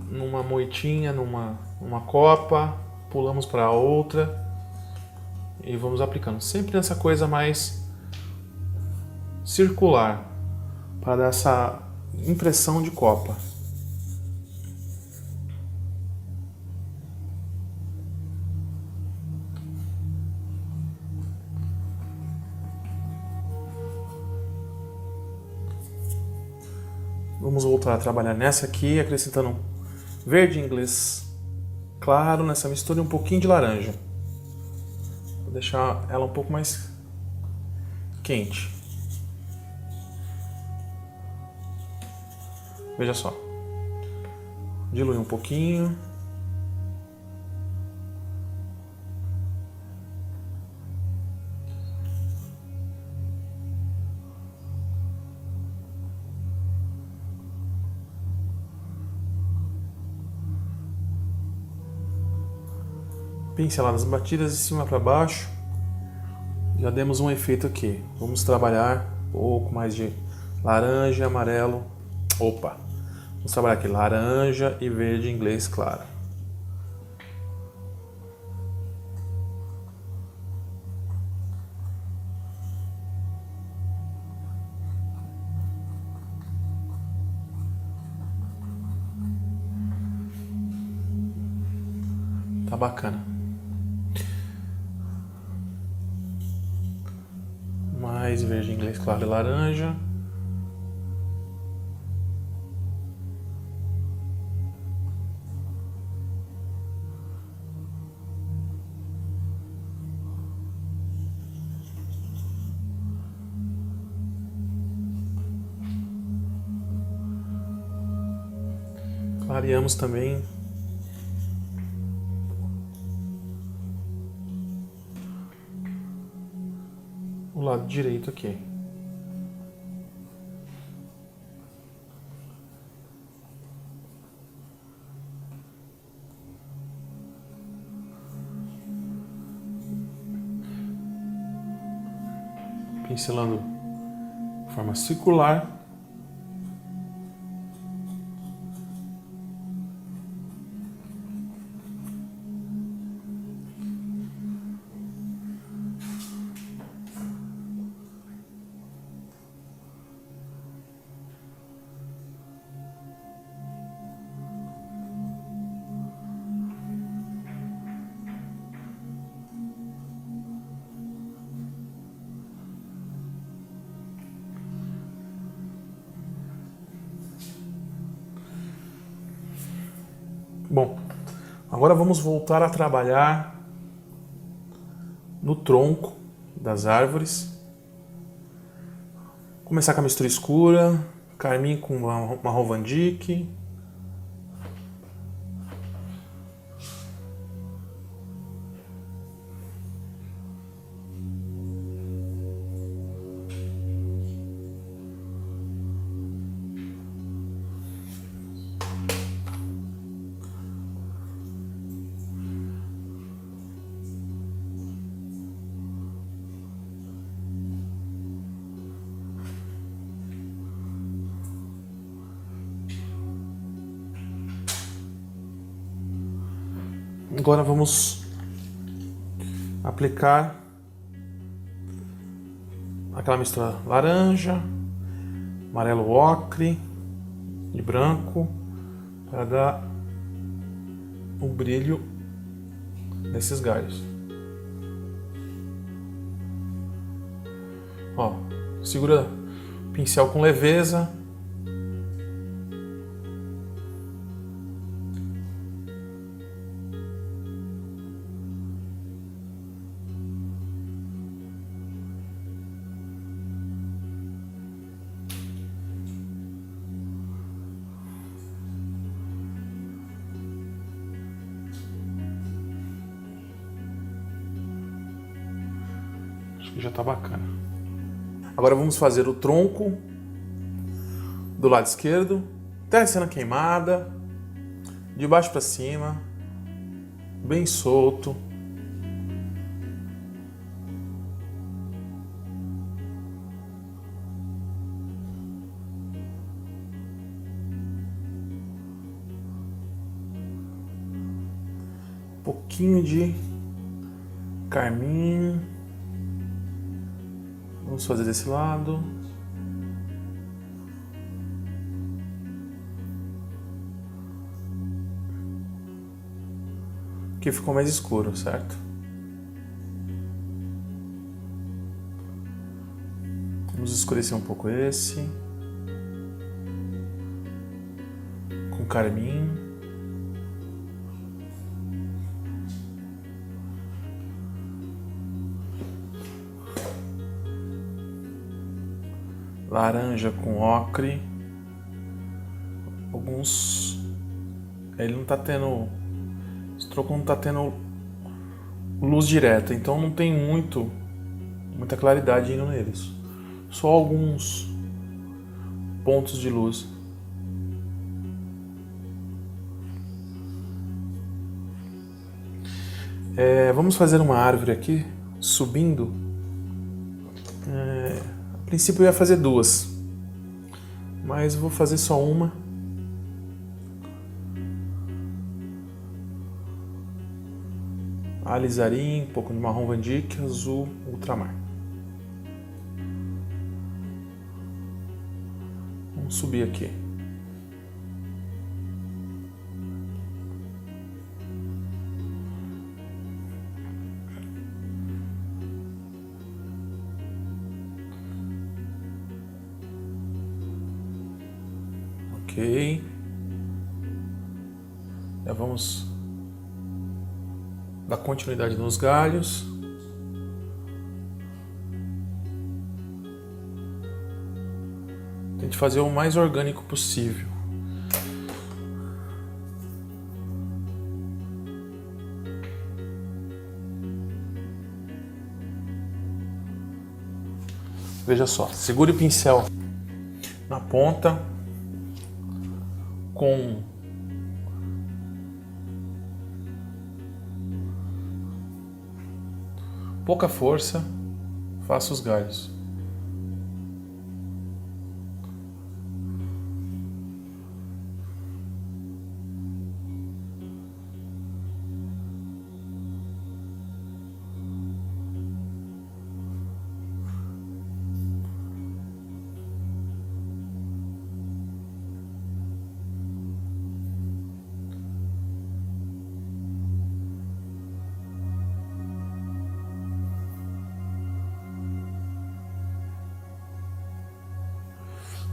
numa moitinha, numa copa, pulamos para outra e vamos aplicando. Sempre nessa coisa mais circular, para dar essa impressão de copa. Vamos voltar a trabalhar nessa aqui, acrescentando verde inglês claro nessa mistura e um pouquinho de laranja. Vou deixar ela um pouco mais quente. Veja só. Diluir um pouquinho. Pinceladas batidas de cima para baixo, Já demos um efeito aqui. Vamos trabalhar um pouco mais de laranja, amarelo. Opa! Vamos trabalhar aqui laranja e verde inglês claro. Tá bacana. Mais verde inglês claro e laranja. Clareamos também o lado direito aqui. Pincelando de forma circular. Bom, agora vamos voltar a trabalhar no tronco das árvores. Começar com a mistura escura, carmim com marrom Van Dyck. Agora vamos aplicar aquela mistura laranja, amarelo ocre e branco para dar o brilho nesses galhos. Ó, segura o pincel com leveza. Acho que já tá bacana. Agora vamos fazer o tronco do lado esquerdo, terra sendo queimada, de baixo para cima, bem solto. Um pouquinho de carmim. Vamos fazer desse lado. Aqui ficou mais escuro, certo? Vamos escurecer um pouco esse. Com carmim. Laranja com ocre. Alguns... Ele não tá tendo... Esse tronco não tá tendo luz direta, então não tem muita claridade indo neles. Só alguns pontos de luz. Vamos fazer uma árvore aqui, subindo A princípio eu ia fazer duas, mas eu vou fazer só uma. Alizarim, um pouco de marrom Van Dyck, azul ultramar. Vamos subir aqui. Ok. Já vamos dar continuidade nos galhos. Tente fazer o mais orgânico possível. Veja só, segure o pincel na ponta com pouca força, faça os galhos.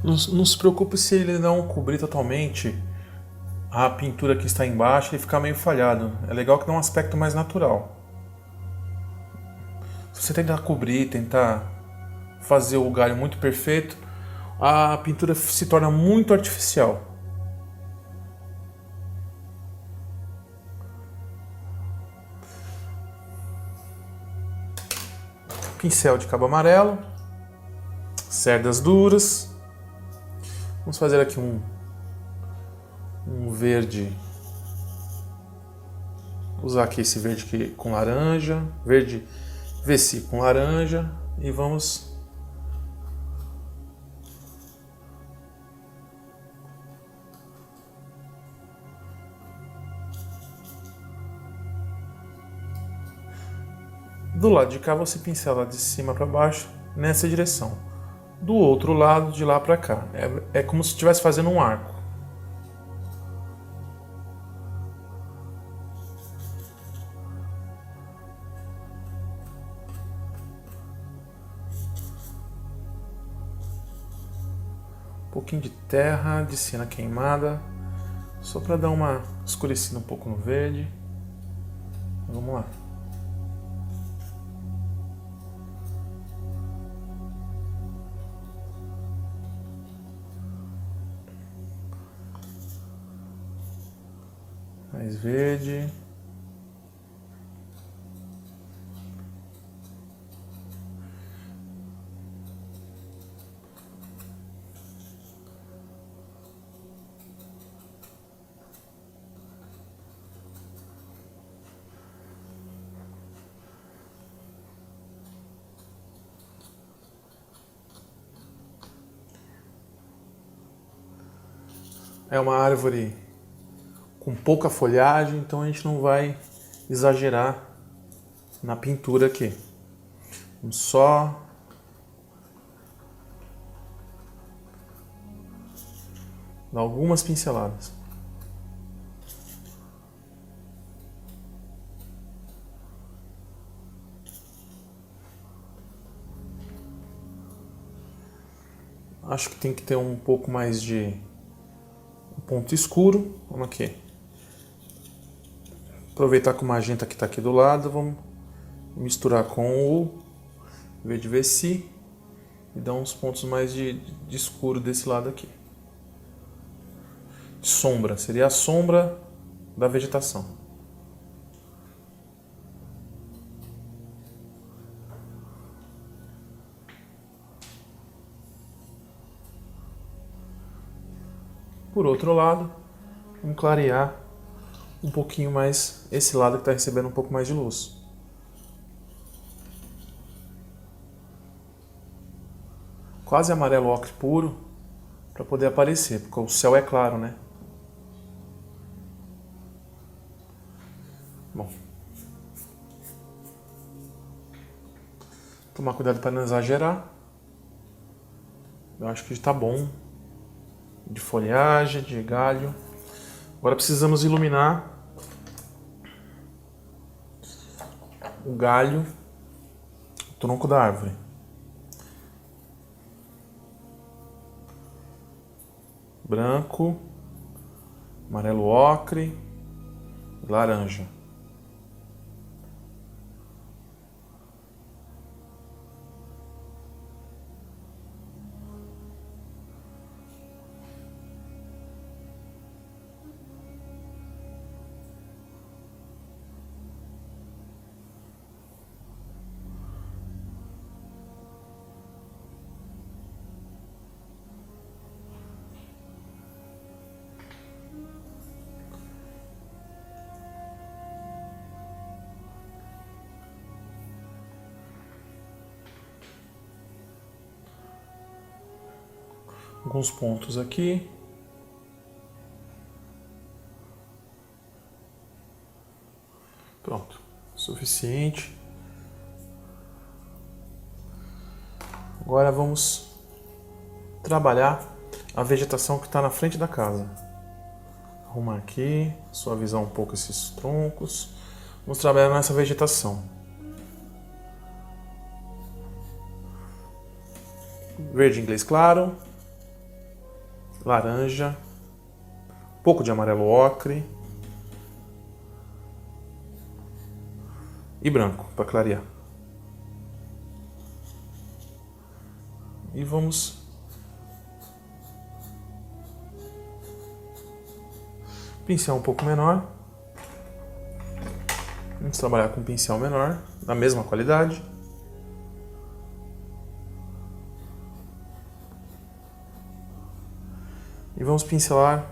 Não se preocupe se ele não cobrir totalmente a pintura que está embaixo e ficar meio falhado. É legal que dá um aspecto mais natural. Se você tentar cobrir, tentar fazer o galho muito perfeito, a pintura se torna muito artificial. Pincel de cabo amarelo, cerdas duras. Vamos fazer aqui um verde. Usar aqui esse verde aqui com laranja, verde VC com laranja e vamos do lado de cá você pincela de cima para baixo nessa direção. Do outro lado, de lá para cá. É como se estivesse fazendo um arco. Um pouquinho de terra, de cena queimada, só para dar uma escurecida um pouco no verde. Vamos lá. Mais verde. É uma árvore com pouca folhagem, então a gente não vai exagerar na pintura aqui. Vamos só dar algumas pinceladas. Acho que tem que ter um pouco mais de ponto escuro. Vamos aqui. Aproveitar que o magenta que está aqui do lado, vamos misturar com o verde VC e dar uns pontos mais de escuro desse lado aqui. Sombra, seria a sombra da vegetação. Por outro lado, vamos clarear um pouquinho mais esse lado que está recebendo um pouco mais de luz. quase amarelo ocre puro para poder aparecer, porque o céu é claro, né? Bom, tomar cuidado para não exagerar. Eu acho que está bom de folhagem, de galho. Agora precisamos iluminar o galho, o tronco da árvore. Branco, amarelo ocre, laranja. Alguns pontos aqui. Pronto, suficiente. Agora vamos trabalhar a vegetação que está na frente da casa. Arrumar aqui, suavizar um pouco esses troncos. Vamos trabalhar nessa vegetação. Verde inglês claro, laranja, um pouco de amarelo ocre e branco para clarear. E vamos pincel um pouco menor. Vamos trabalhar com um pincel menor, da mesma qualidade. E vamos pincelar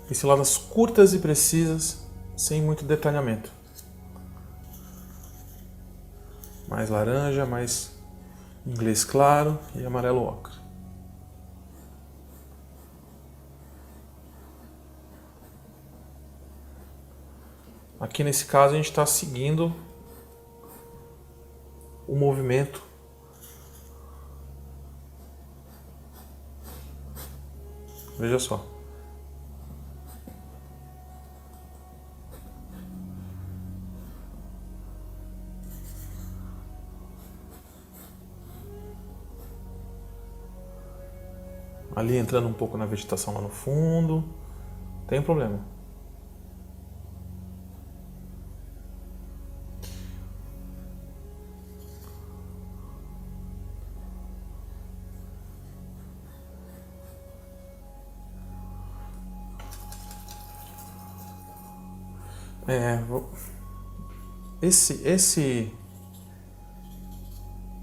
pinceladas curtas e precisas, sem muito detalhamento. Mais laranja, mais inglês claro e amarelo ocre. Aqui nesse caso a gente está seguindo o movimento Veja só. Ali entrando um pouco na vegetação lá no fundo, tem problema.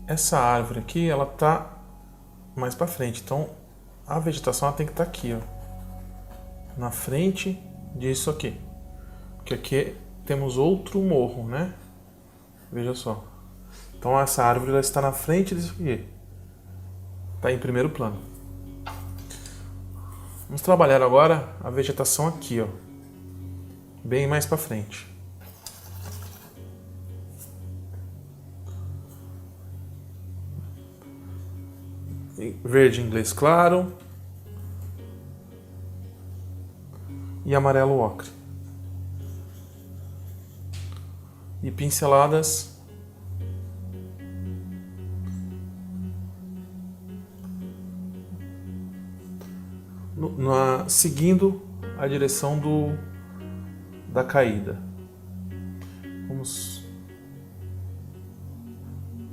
Essa árvore aqui, ela tá mais para frente, então a vegetação ela tem que estar aqui, ó, na frente disso aqui, porque aqui temos outro morro, né? Veja só. Então essa árvore ela está na frente disso aqui, está em primeiro plano. Vamos trabalhar agora a vegetação aqui, ó, bem mais para frente. Verde inglês claro e amarelo ocre. E pinceladas seguindo a direção da caída. Vamos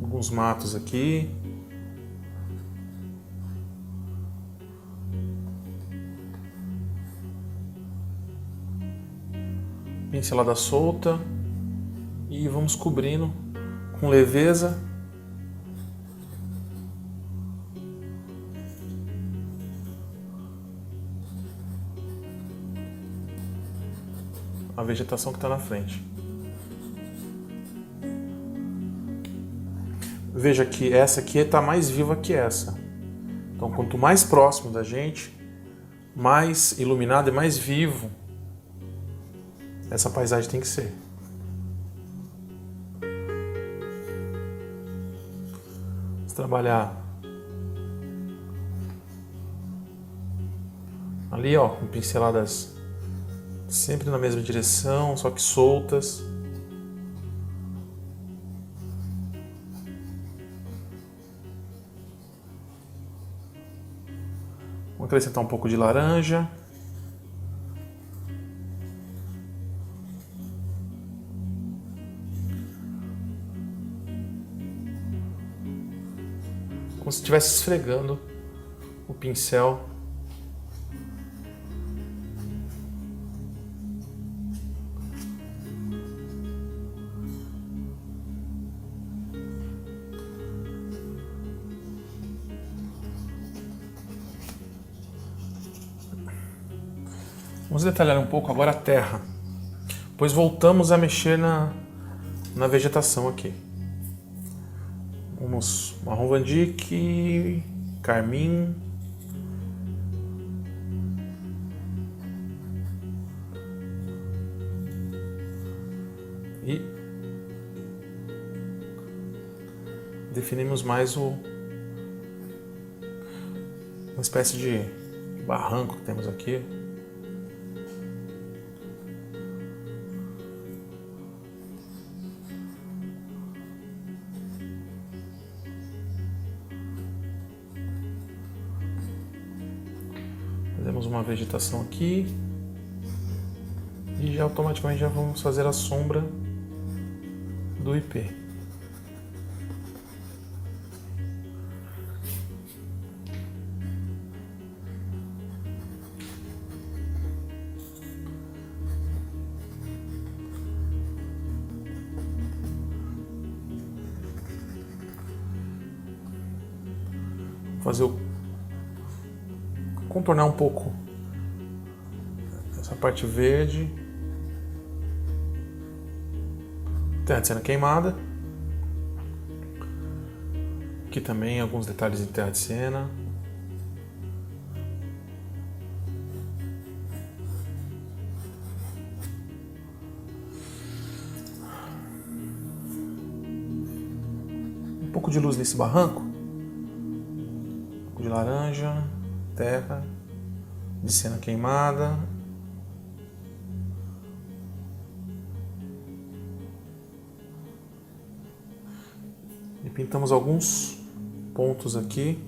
alguns matos aqui. Pincelada solta e vamos cobrindo com leveza. A vegetação que está na frente. veja que essa aqui está mais viva que essa. Então, quanto mais próximo da gente, mais iluminado e mais vivo essa paisagem tem que ser. Vamos trabalhar ali, ó, com pinceladas sempre na mesma direção, só que soltas. Vou acrescentar um pouco de laranja. Como se estivesse esfregando o pincel. Vamos detalhar um pouco agora a terra, pois voltamos a mexer na vegetação aqui. Vamos marrom Van Dyck, carmim, e definimos mais uma espécie de barranco que temos aqui. Fazemos uma vegetação aqui e já automaticamente já vamos fazer a sombra do IP. Fazer contornar um pouco essa parte verde. Terra de cena queimada. Aqui também alguns detalhes em terra de cena. Um pouco de luz nesse barranco. Um pouco de laranja. Terra de cena queimada. E pintamos alguns pontos aqui.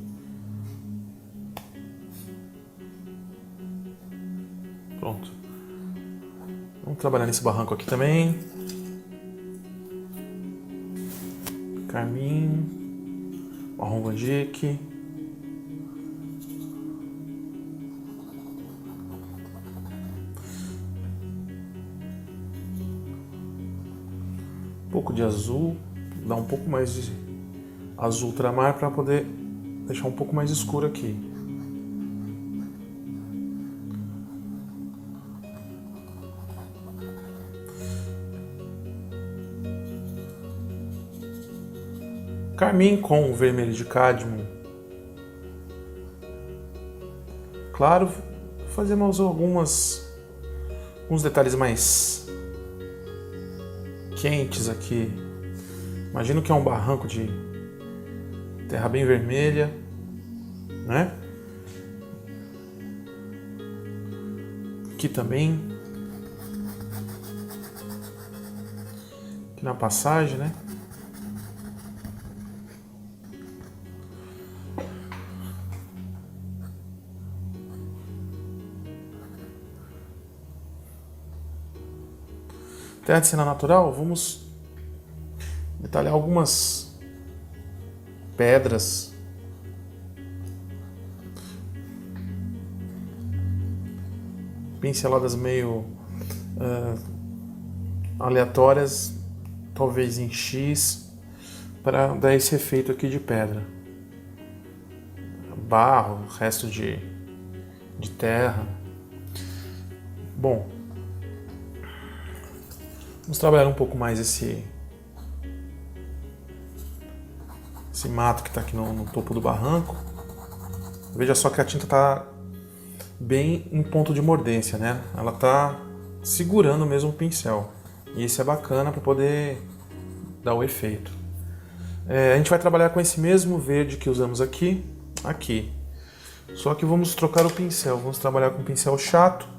Pronto. Vamos trabalhar nesse barranco aqui também. Carmim, marrom Van Dyck. Um pouco de azul, dá um pouco mais de azul ultramar para poder deixar um pouco mais escuro aqui. Carmim com vermelho de cádmio. Claro, fazemos alguns detalhes mais quentes aqui. Imagino que é um barranco de terra bem vermelha, né? Aqui também. Aqui na passagem, né? Terra de cena natural, vamos detalhar algumas pedras. Pinceladas meio aleatórias, talvez em X, para dar esse efeito aqui de pedra. Barro, resto de terra. Bom, vamos trabalhar um pouco mais esse esse mato que está aqui no topo do barranco. Veja só que a tinta está bem em ponto de mordência, né? Ela está segurando mesmo o pincel. E isso é bacana para poder dar o efeito. A gente vai trabalhar com esse mesmo verde que usamos aqui. Só que vamos trocar o pincel. Vamos trabalhar com um pincel chato.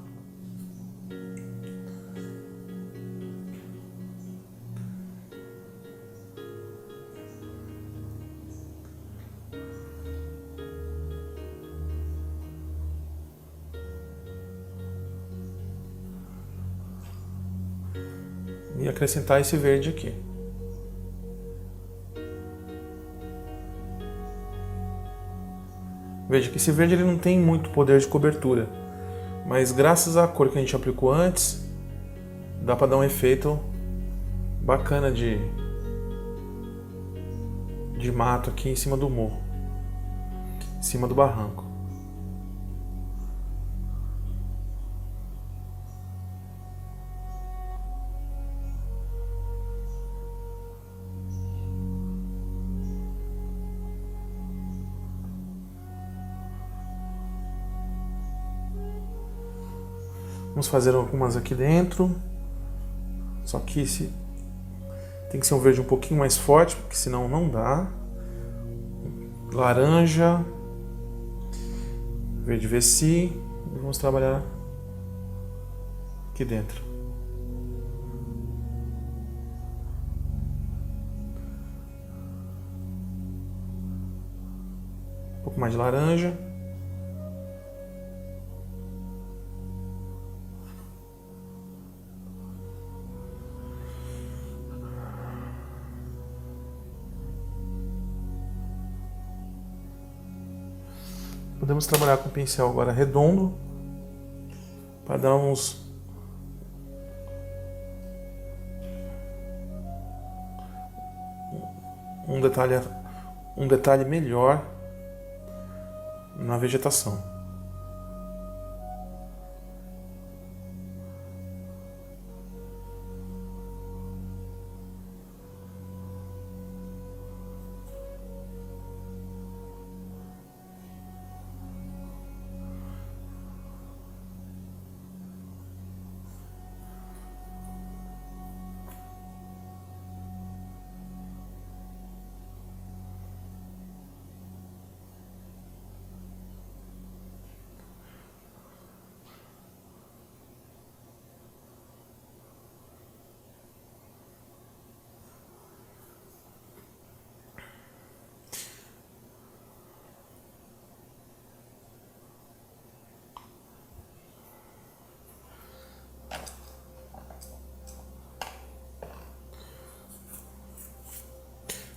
E acrescentar esse verde aqui. Veja que esse verde ele não tem muito poder de cobertura, mas graças à cor que a gente aplicou antes, dá para dar um efeito bacana de mato aqui em cima do morro, em cima do barranco. Vamos fazer algumas aqui dentro. Só que esse tem que ser um verde um pouquinho mais forte, porque senão não dá. Laranja. Verde Vessi. E vamos trabalhar aqui dentro. Um pouco mais de laranja. Podemos trabalhar com o pincel agora redondo para dar um detalhe melhor na vegetação.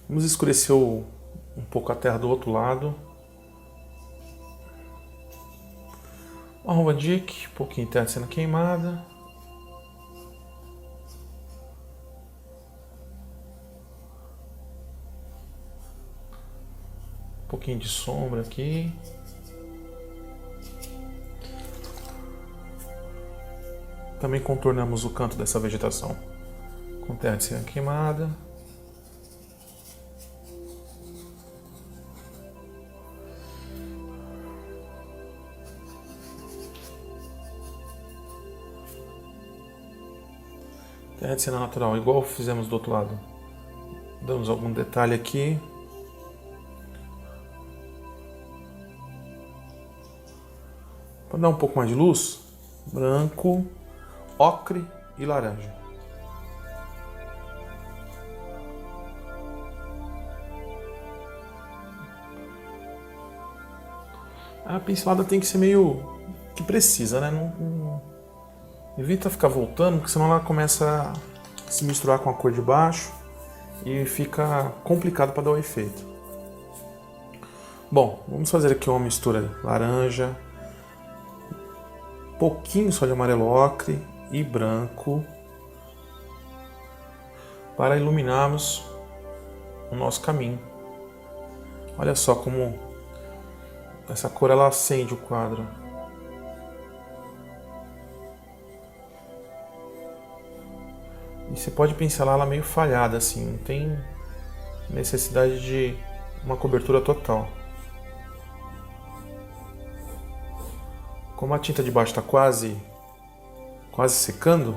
Vamos escurecer um pouco a terra do outro lado. Uma Roma Dick, um pouquinho de terra sendo queimada. Um pouquinho de sombra aqui. Também contornamos o canto dessa vegetação com terra de cera queimada. Terra de cera natural, igual fizemos do outro lado. Damos algum detalhe aqui. Para dar um pouco mais de luz, branco, ocre e laranja. A pincelada tem que ser meio que precisa, né? Evita ficar voltando, porque senão ela começa a se misturar com a cor de baixo e fica complicado para dar o efeito. Bom, vamos fazer aqui uma mistura laranja, pouquinho só de amarelo ocre e branco para iluminarmos o nosso caminho. Olha só como essa cor ela acende o quadro. E você pode pincelar ela meio falhada assim, não tem necessidade de uma cobertura total. Como a tinta de baixo está quase secando,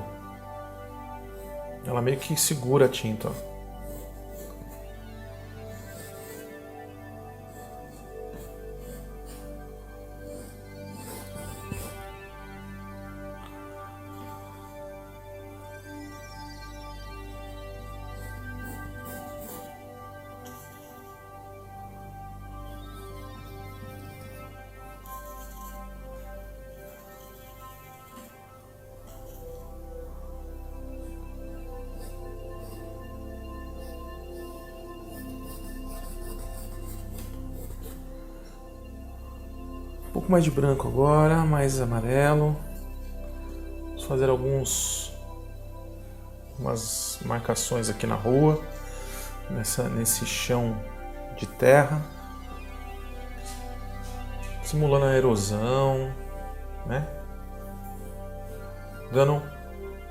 ela meio que segura a tinta, ó. Um pouco mais de branco agora, mais amarelo. Vamos fazer algumas marcações aqui na rua, nesse chão de terra, simulando a erosão, né? Dando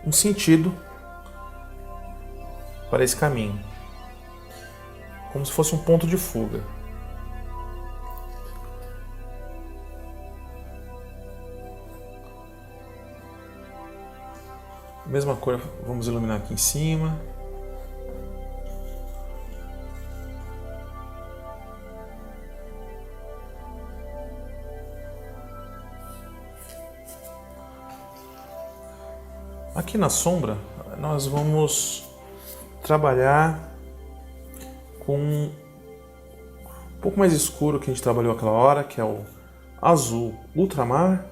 um sentido para esse caminho, como se fosse um ponto de fuga. Mesma cor, vamos iluminar aqui em cima. Aqui na sombra, nós vamos trabalhar com um pouco mais escuro que a gente trabalhou aquela hora, que é o azul ultramar,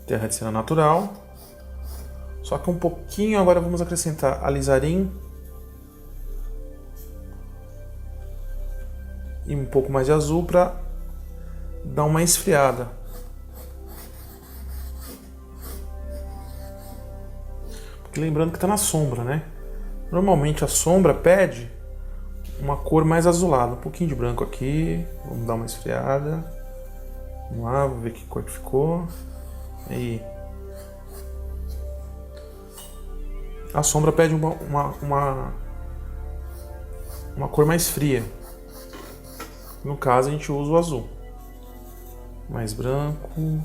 terra de cena natural. Só que um pouquinho agora vamos acrescentar alizarim e um pouco mais de azul para dar uma esfriada. Porque lembrando que está na sombra, né? Normalmente a sombra pede uma cor mais azulada. Um pouquinho de branco aqui. Vamos dar uma esfriada. Vamos lá, vamos ver que cor que ficou. Aí. A sombra pede uma cor mais fria. No caso, a gente usa o azul. Mais branco. Um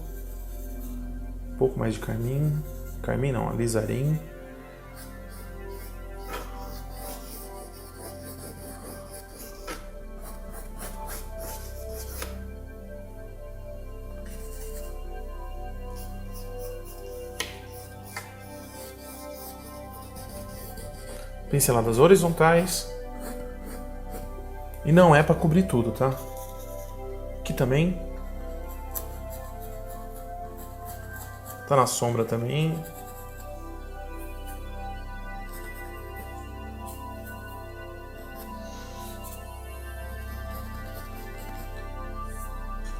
pouco mais de carmim. Carmim não, alizarim. Pinceladas horizontais. E não é para cobrir tudo, tá? Aqui também. Tá na sombra também.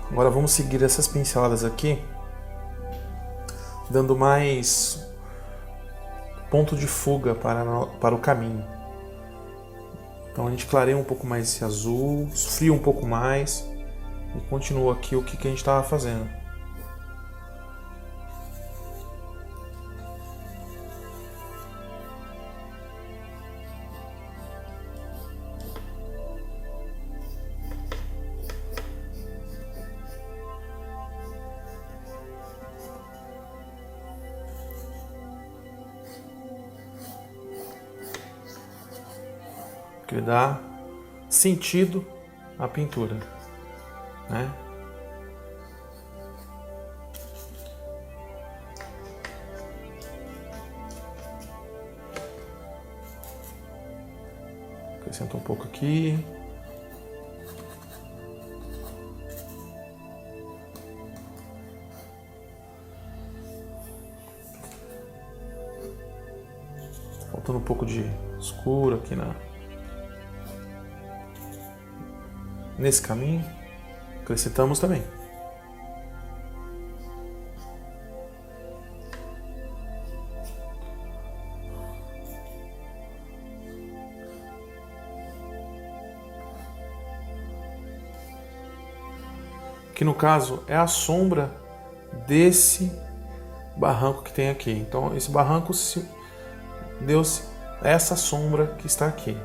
Agora vamos seguir essas pinceladas aqui, dando mais ponto de fuga para o caminho. Então a gente clareia um pouco mais esse azul, esfria um pouco mais e continua aqui o que a gente estava fazendo. Que ele dá sentido à pintura, né? Acrescenta um pouco aqui. Faltando um pouco de escuro aqui nesse caminho, acrescentamos também. Que no caso é a sombra desse barranco que tem aqui. Então esse barranco deu-se essa sombra que está aqui.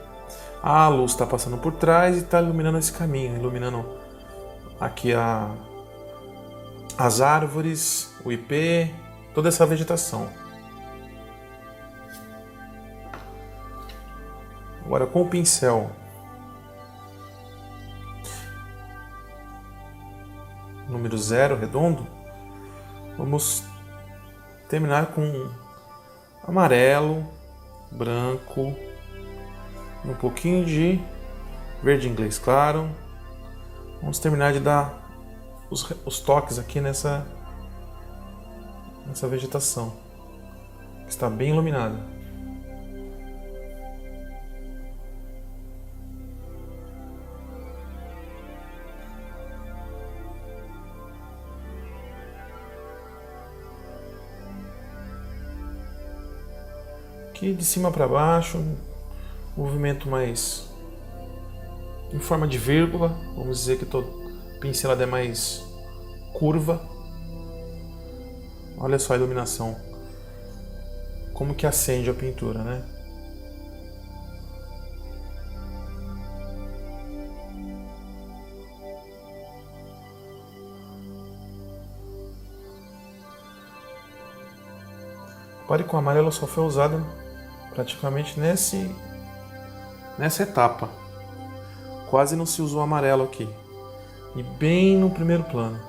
A luz está passando por trás e está iluminando esse caminho, iluminando aqui as árvores, o ipê, toda essa vegetação. Agora com o pincel número 0, redondo, vamos terminar com amarelo, branco, um pouquinho de verde inglês claro. Vamos terminar de dar os toques aqui nessa vegetação, que está bem iluminada. Aqui de cima para baixo, movimento mais em forma de vírgula, vamos dizer que a pincelada é mais curva. Olha só a iluminação, como que acende a pintura, né? Repare que o amarelo só foi usado praticamente nessa etapa. Quase não se usou amarelo aqui. E bem no primeiro plano.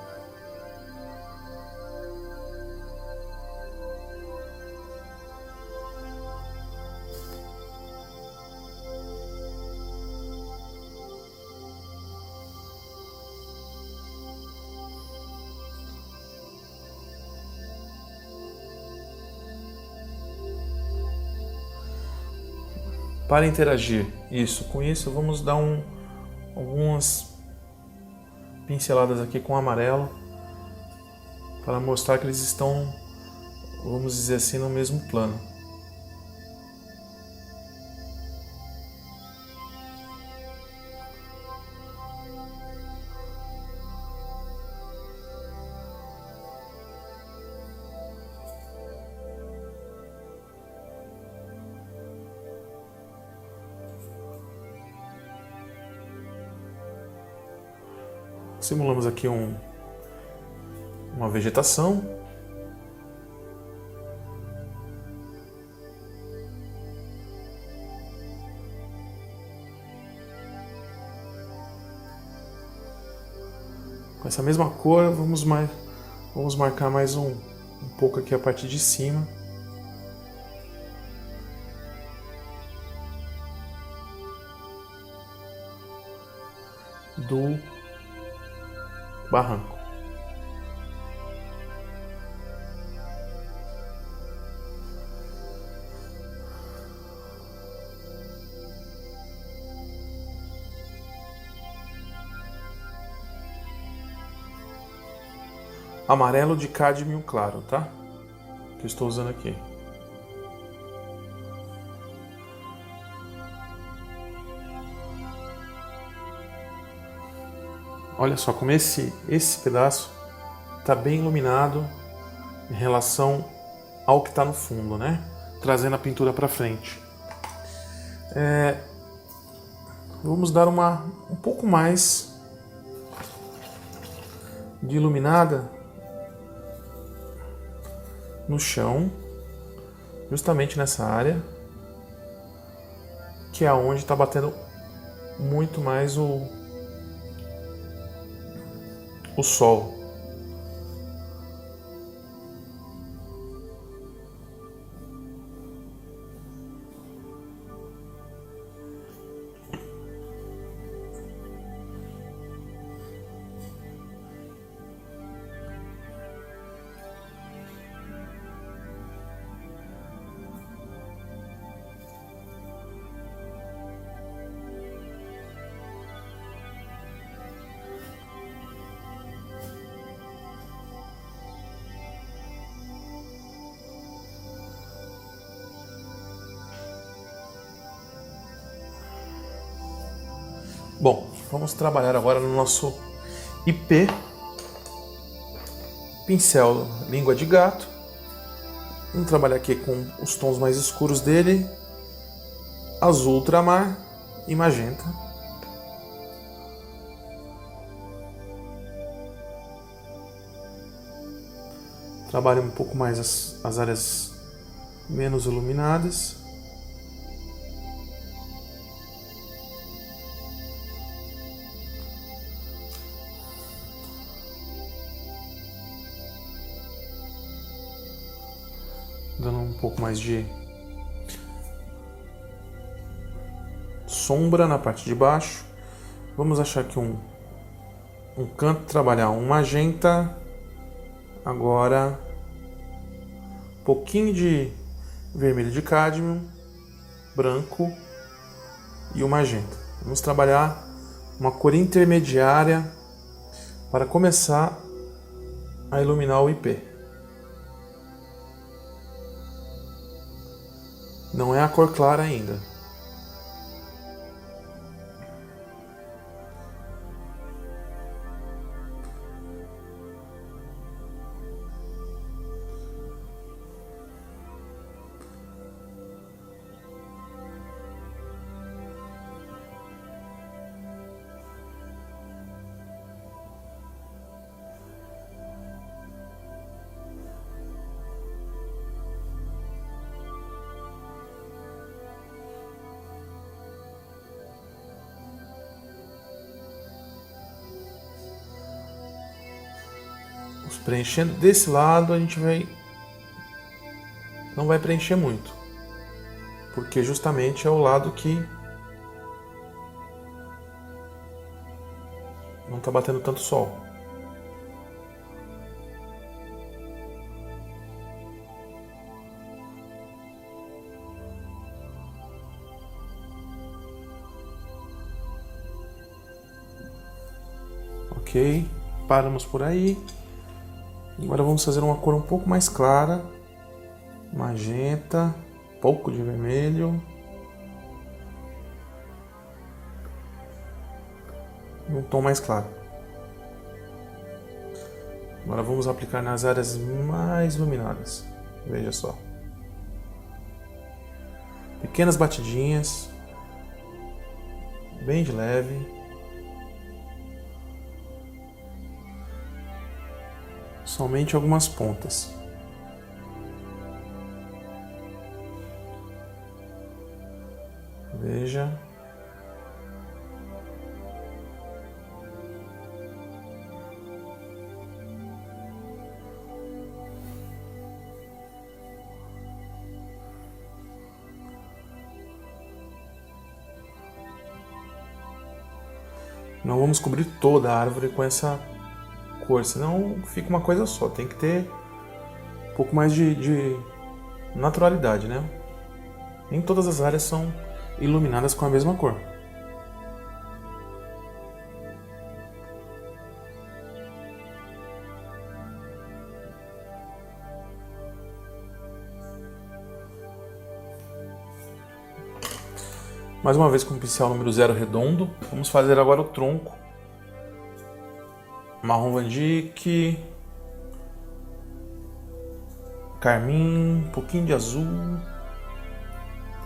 Para interagir com isso, vamos dar algumas pinceladas aqui com amarelo para mostrar que eles estão, vamos dizer assim, no mesmo plano. Simulamos aqui uma vegetação. Com essa mesma cor, vamos marcar mais um pouco aqui a parte de cima. Do barranco. Amarelo de cádmio claro, tá? Que eu estou usando aqui. Olha só como esse pedaço está bem iluminado em relação ao que está no fundo, né? Trazendo a pintura para frente. Vamos dar um pouco mais de iluminada no chão, justamente nessa área, que é onde está batendo muito mais o sol. Bom, vamos trabalhar agora no nosso ipê, pincel língua de gato. Vamos trabalhar aqui com os tons mais escuros dele, azul ultramar e magenta. Trabalhe um pouco mais as áreas menos iluminadas. Dando um pouco mais de sombra na parte de baixo. Vamos achar aqui um canto, trabalhar um magenta. Agora um pouquinho de vermelho de cádmio, branco e o magenta. Vamos trabalhar uma cor intermediária para começar a iluminar o IP. Não é a cor clara ainda. Preenchendo desse lado, a gente não vai preencher muito, porque justamente é o lado que não está batendo tanto sol. Ok, paramos por aí. Agora vamos fazer uma cor um pouco mais clara, magenta, pouco de vermelho e um tom mais claro. Agora vamos aplicar nas áreas mais iluminadas. Veja só, pequenas batidinhas, bem de leve. Somente algumas pontas. Veja. Não vamos cobrir toda a árvore com essa cor, senão fica uma coisa só. Tem que ter um pouco mais de naturalidade, né? Nem todas as áreas são iluminadas com a mesma cor. Mais uma vez com o pincel número 0 redondo, vamos fazer agora o tronco. Marrom Van Dyck, carmim, um pouquinho de azul.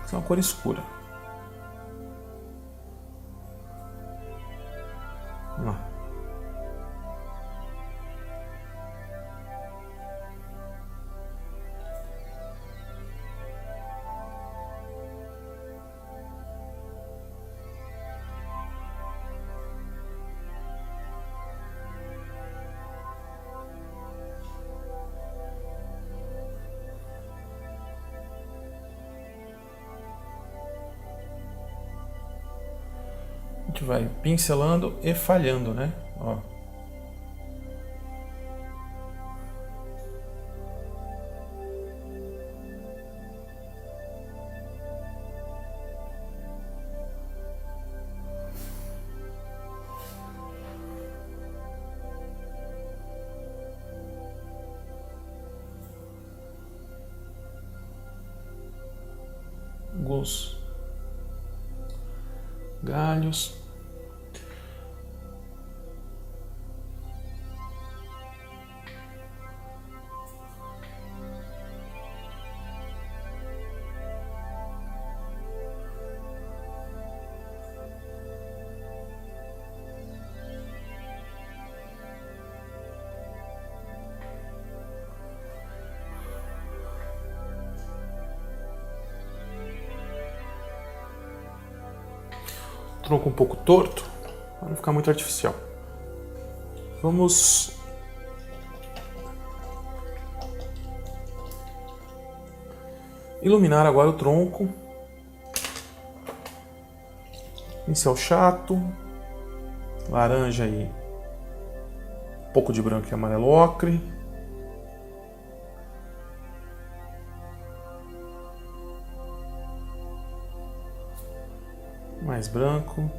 Essa é uma cor escura. Vamos lá. A gente vai pincelando e falhando, né? Ó. Alguns galhos. tronco um pouco torto, para não ficar muito artificial. Vamos iluminar agora o tronco. Pincel chato, laranja e um pouco de branco e amarelo ocre. Mais branco.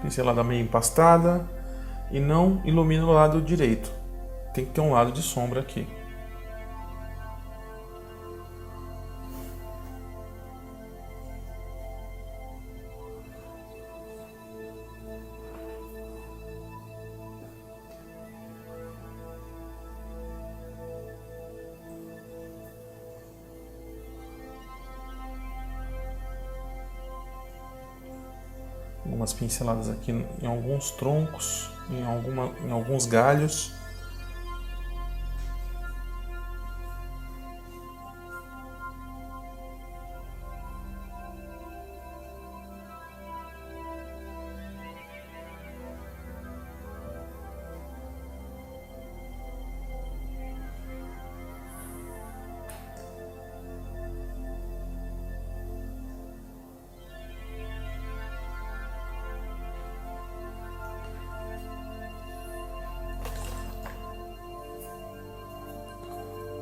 Pincelada meio empastada e não ilumina o lado direito. Tem que ter um lado de sombra aqui. Algumas pinceladas aqui em alguns troncos, em alguns galhos.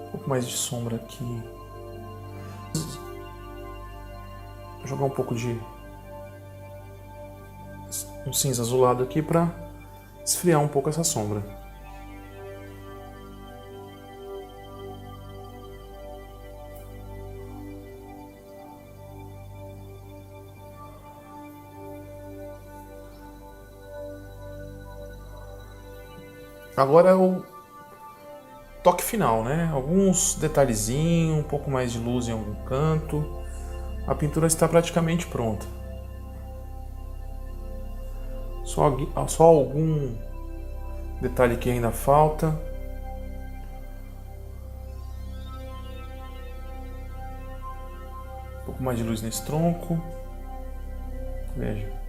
Um pouco mais de sombra aqui. Vou jogar um pouco de um cinza azulado aqui para esfriar um pouco essa sombra. Agora é o toque final, né? Alguns detalhezinhos, um pouco mais de luz em algum canto. A pintura está praticamente pronta. Só algum detalhe que ainda falta. Um pouco mais de luz nesse tronco. Veja.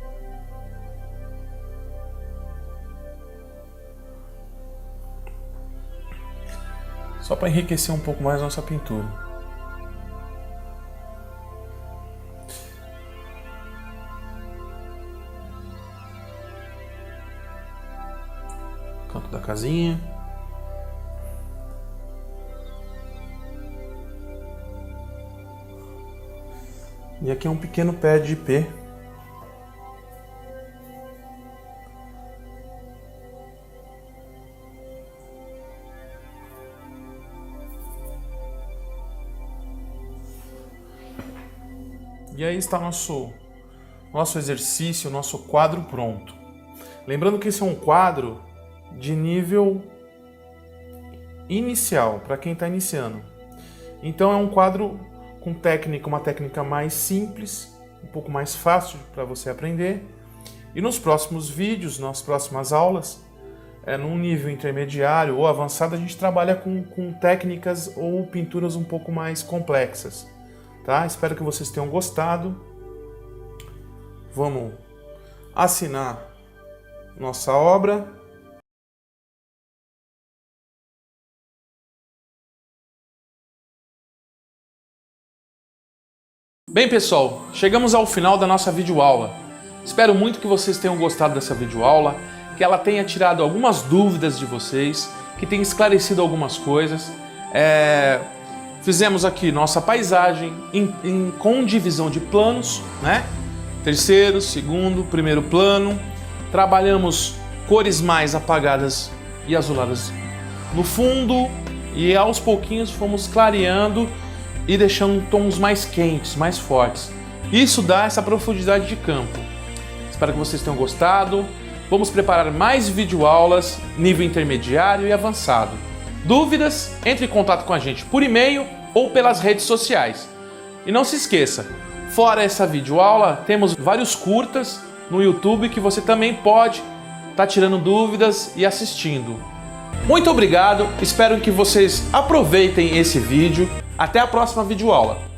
Só para enriquecer um pouco mais a nossa pintura. Canto da casinha. E aqui é um pequeno pé de ipê. E aí está nosso exercício, nosso quadro pronto. Lembrando que esse é um quadro de nível inicial, para quem está iniciando. Então é um quadro com uma técnica mais simples, um pouco mais fácil para você aprender. E nos próximos vídeos, nas próximas aulas, num nível intermediário ou avançado, a gente trabalha com técnicas ou pinturas um pouco mais complexas. Tá? Espero que vocês tenham gostado. Vamos assinar nossa obra. Bem, pessoal, chegamos ao final da nossa videoaula. Espero muito que vocês tenham gostado dessa videoaula, que ela tenha tirado algumas dúvidas de vocês, que tenha esclarecido algumas coisas. Fizemos aqui nossa paisagem com divisão de planos, né? Terceiro, segundo, primeiro plano. Trabalhamos cores mais apagadas e azuladas no fundo e aos pouquinhos fomos clareando e deixando tons mais quentes, mais fortes. Isso dá essa profundidade de campo. Espero que vocês tenham gostado. Vamos preparar mais videoaulas nível intermediário e avançado. Dúvidas? Entre em contato com a gente por e-mail ou pelas redes sociais. E não se esqueça, fora essa videoaula, temos vários curtas no YouTube que você também pode estar tirando dúvidas e assistindo. Muito obrigado, espero que vocês aproveitem esse vídeo. Até a próxima videoaula.